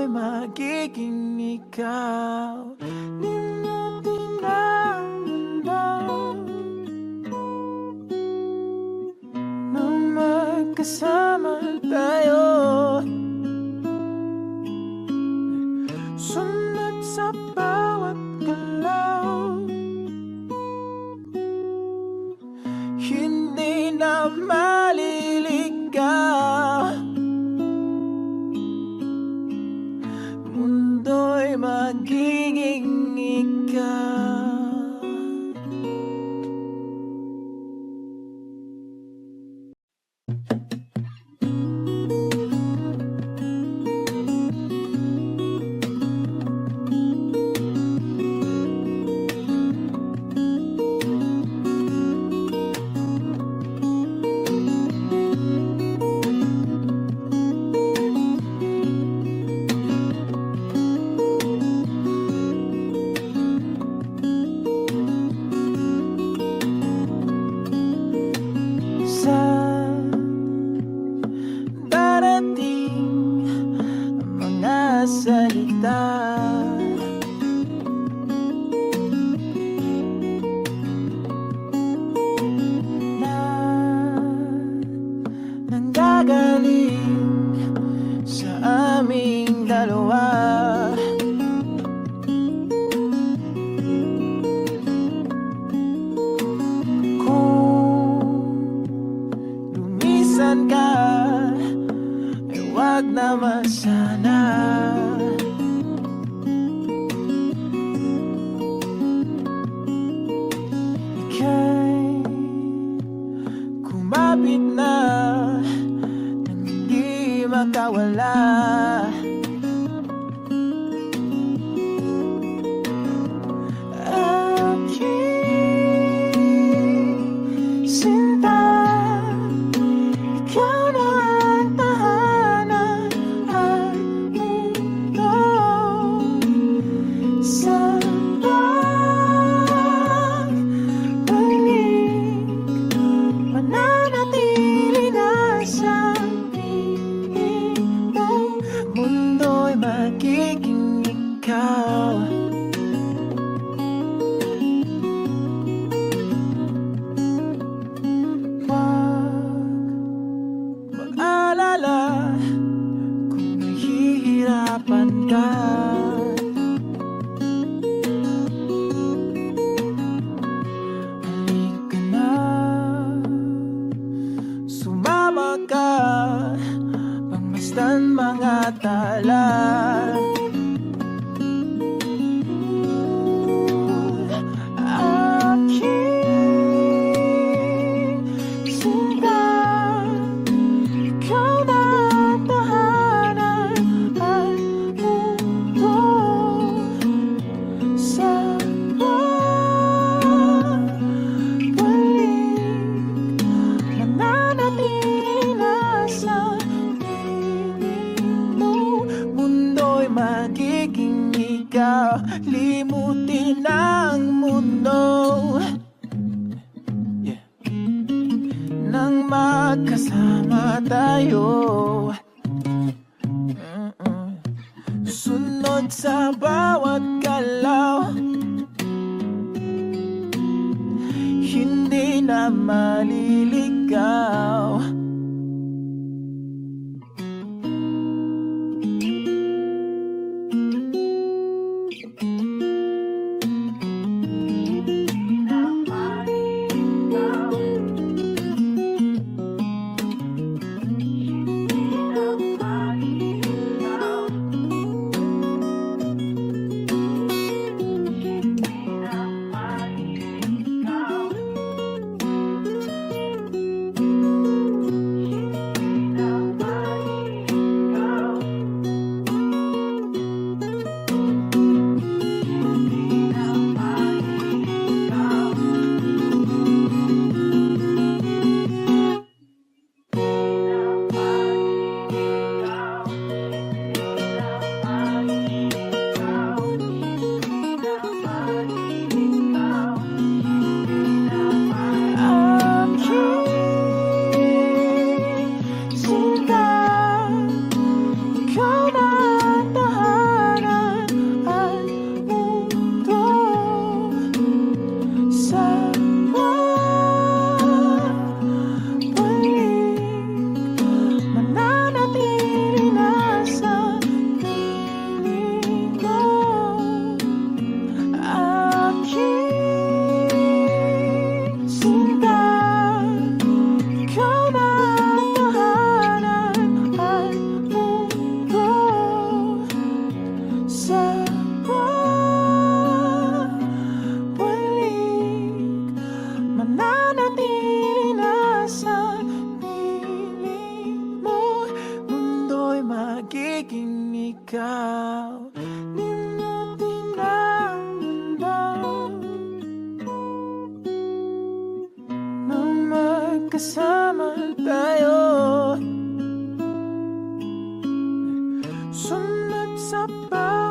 magiging ikaw. Limutin ang mundo nang magkasama tayo. Sunod sa bawat galaw, hindi na maliligaw. Mundo'y magiging ikaw. Sa darating mga salita, na nanggagaling sa aming dalawa. Lumisan ka, ay wag naman sana. Ika'y kumapit na nang hindi makawala. Aking sinta, ikaw na ang tahanan at mundo. Sa pagbalik, mananatili na sa piling mo. Mundo'y magiging ikaw. Mag-alala kung nahihirapan ka. Halika na, sumama ka, pangmasdan mga tala. Aking sinta, ikaw na ang tahanan at mundo. Sa pagbalik, mananatili na sa piling mo. Mundo'y magiging ikaw, limutin ang mundo. Nang magkasama tayo, sunod sa bawat galaw, hindi na maliligaw.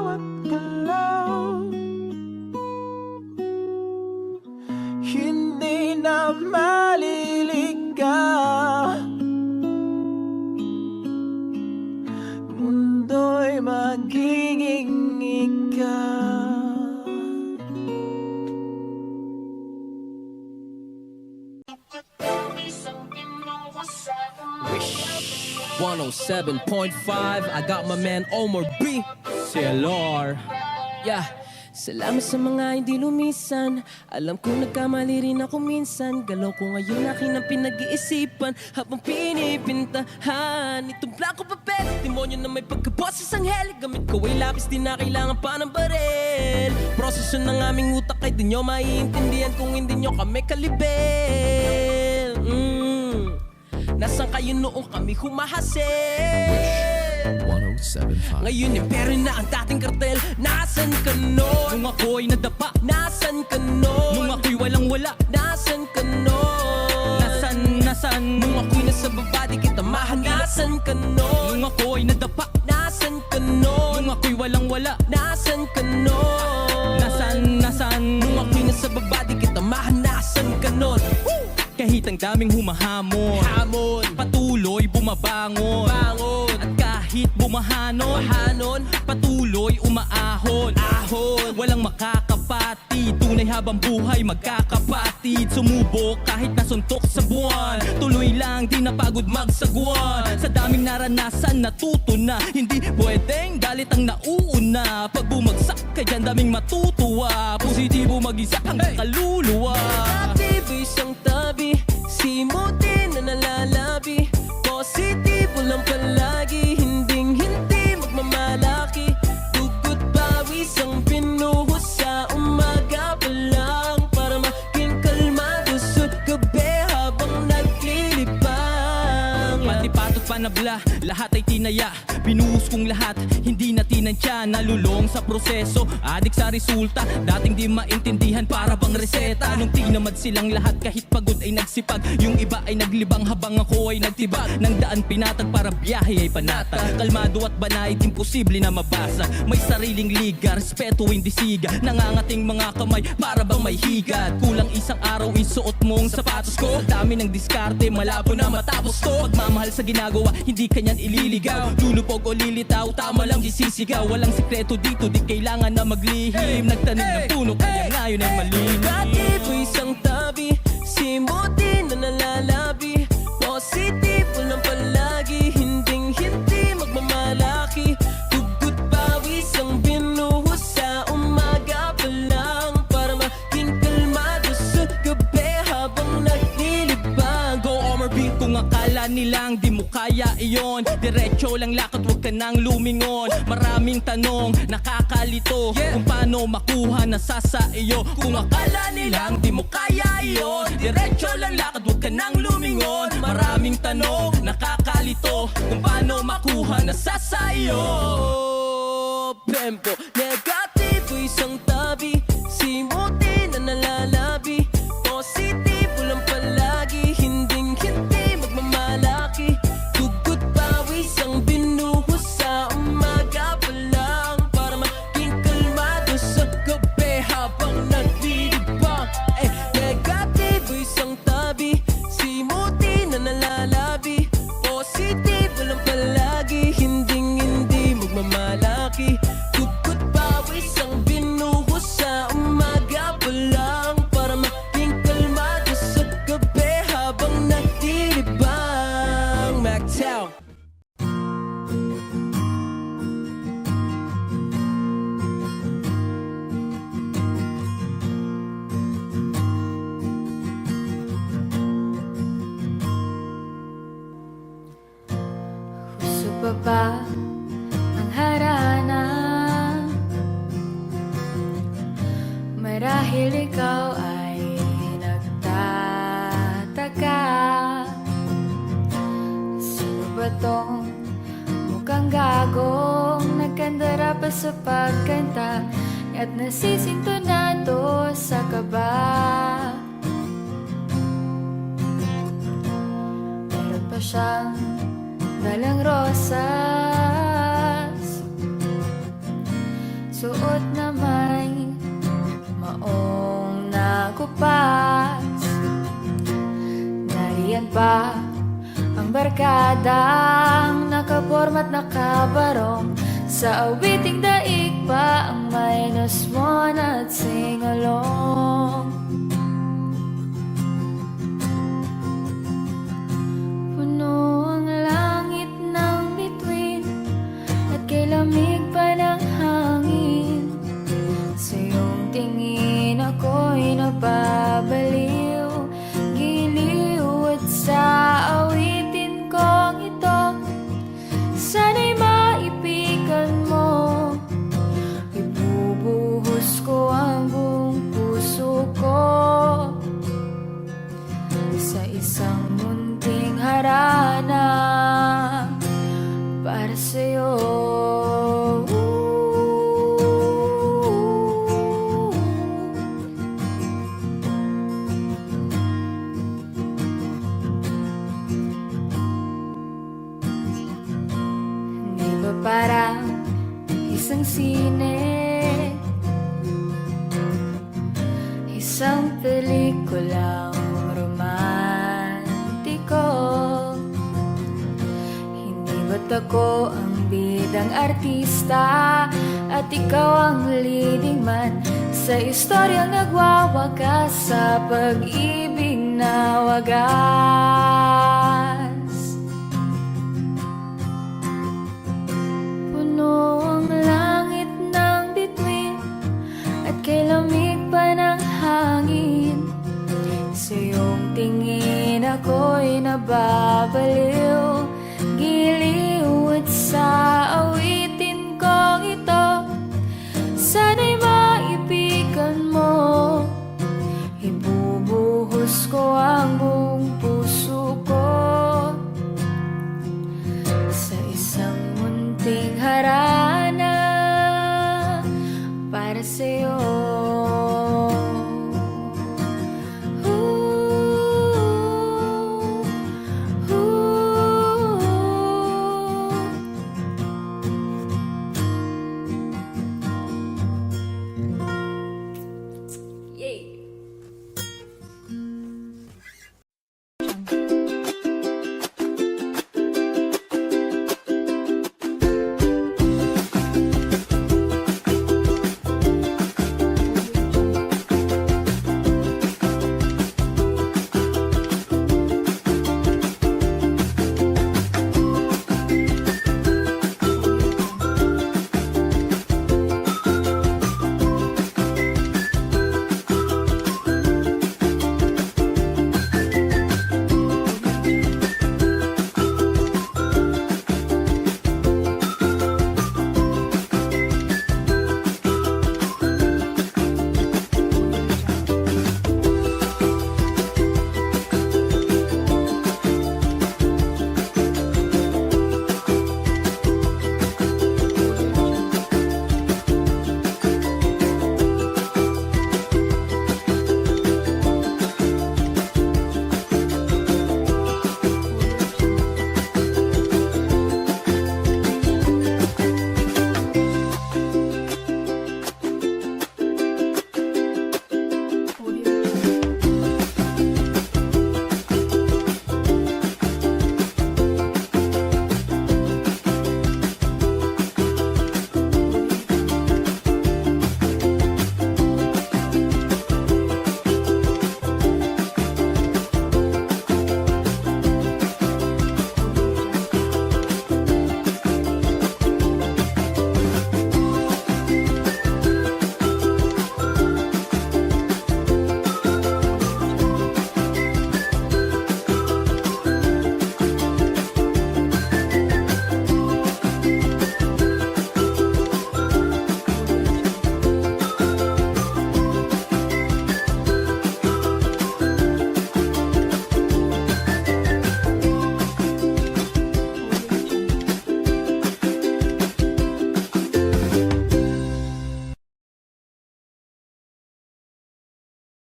bawat galaw. Hindi na maliligaw, mundo'y magiging ikaw. 107.5, I got my man Omar B. CLR. Yeah. Salamat sa mga hindi lumisan. Alam ko nagkamali rin ako minsan. Galaw ko ngayon akin ang pinag-iisipan habang pinipintahan itong blanco papel. Demonyo na may pagkaboses ang hell. Gamit ko ay lapis, di na kailangan pa ng barel. Proseso ng aming utak ay di nyo maiintindihan kung hindi nyo kami kalibel. Nasaan kayo noong kami humahasil? 107.5. Ngayon impero na ang dating kartel. Nasaan ka nun? Nung ako'y nadapa. Nasaan ka nun? Nung ako'y walang-wala. Nasaan ka nun? Nasaan? Nung ako'y nasa baba di kita mahanap. Nasaan ka nun? Nung ako'y nadapa. Nasaan ka nun? Nung ako'y walang-wala. Nasaan ka nun? Nasaan? Nung ako'y nasa baba di kita mahanap. Nasaan ka nun? Kahit ang daming humahamon, patuloy bumabangon. At kahit bumahanon, patuloy umaahon. Walang makakapatid, tunay habang buhay magkakapatid. Sumubok kahit nasuntok sa buwan, tuloy lang di napagod magsagwan. Sa daming naranasan natuto na, hindi pwedeng galit ang nauuna. Pag bumagsak ka dyan daming matutuwa, positibo mag-isa ang kaluluwa. Dati isang tabi, simutin na nalalabi. Positibo lang palagi, hindi magmamalaki. Dugot pawis ang pinuhos sa umaga pa lang, para maging kalmado sa gabi habang naglilibang. Pati patot panabla, lahat ay tinaya. Binuhos kong lahat, hindi na tinansya. Nalulong sa proseso, adik sa resulta. Dating di maintindihan, para bang reseta. Nung tinamad silang lahat, kahit pagod ay nagsipag. Yung iba ay naglibang habang ako ay nagtibag. Nang daan pinatag para biyahe ay panatag. Kalmado at banayad, imposible na mabasa. May sariling liga, respeto hindi siga. Nangangating mga kamay, para bang may higat. Kulang isang araw isuot mong sapatos ko. Sa dami ng diskarte, malabo na matapos to. Pagmamahal sa ginagawa, hindi kanyan ililigaw. Lulupog o lilitaw, tama lang di sisigaw. Walang sikreto dito, di kailangan na maglihim. Nagtanim ng puno, kaya ngayon ay malilim. Dati po isang tabi, simutin na nalalabi. Positibo lang palagi, hindi magmamalaki. Dugot pawis ang binuhos sa umaga pa lang, para maging kalmado sa gabi habang naglilibang. Go Omar B, kung akala nilang di mo kaya iyon, diretso lang lakad, huwag ka nang lumingon. Maraming tanong, nakakalito, kung paano makuha na sa iyo. Kung akala nilang di mo kaya iyon, diretso lang lakad, huwag ka nang lumingon. Maraming tanong, nakakalito, kung paano makuha na sa iyo. Tempo, negatibo isang tabi, simutin na nalalabi. Positibo lang palagi, hindi magmamalaki. Dugot pawis ang binuhos sa umaga pa lang, para maging kalmado sa gabi habang naglilibang. Negatibo isang tabi, simutin na nalalabi. Positibo lang palagi, hindi magmamalaki. Dugot pawis ang binuhos sa umaga pa lang, para maging kalmado sa gabi habang naglilibang. MacTown. Gusto pa ba ang harana? Marahil ikaw ay nagtataka, sino ba tong mukhang gagong nagkandara pa sa pagkanta at nasisintonado sa kaba? Meron pa siyang dalang rosas, suot na may maong nakupas. Nariyan pa ang barkadang nakaporma't nakabarong. Sa awiting daig pa ang minus one at sing-along. Puno ang langit ng bituin at kay lamig pa ng hangin. Sa iyong tingin ako'y napabaliw, giliw at sa awitin kong ito. Sana'y maipigan mo, ibubuhos ko ang buong puso ko sa isang munting harana para sa'yo. Di ba parang isang sine, isang pelikulang romantiko? Hindi ba't ako ang bidang artista at ikaw ang leading man sa istoryang nagwawakas sa pag-ibig na wagas? Puno ang langit ng bituin at kay lamig pa ng hangin. Sa iyong tingin ako'y nababaliw, giliw at sa awitin kong ito. Sana'y maipigan mo, ibubuhos ko ang buong puso ko sa isang munting harana para sa'yo.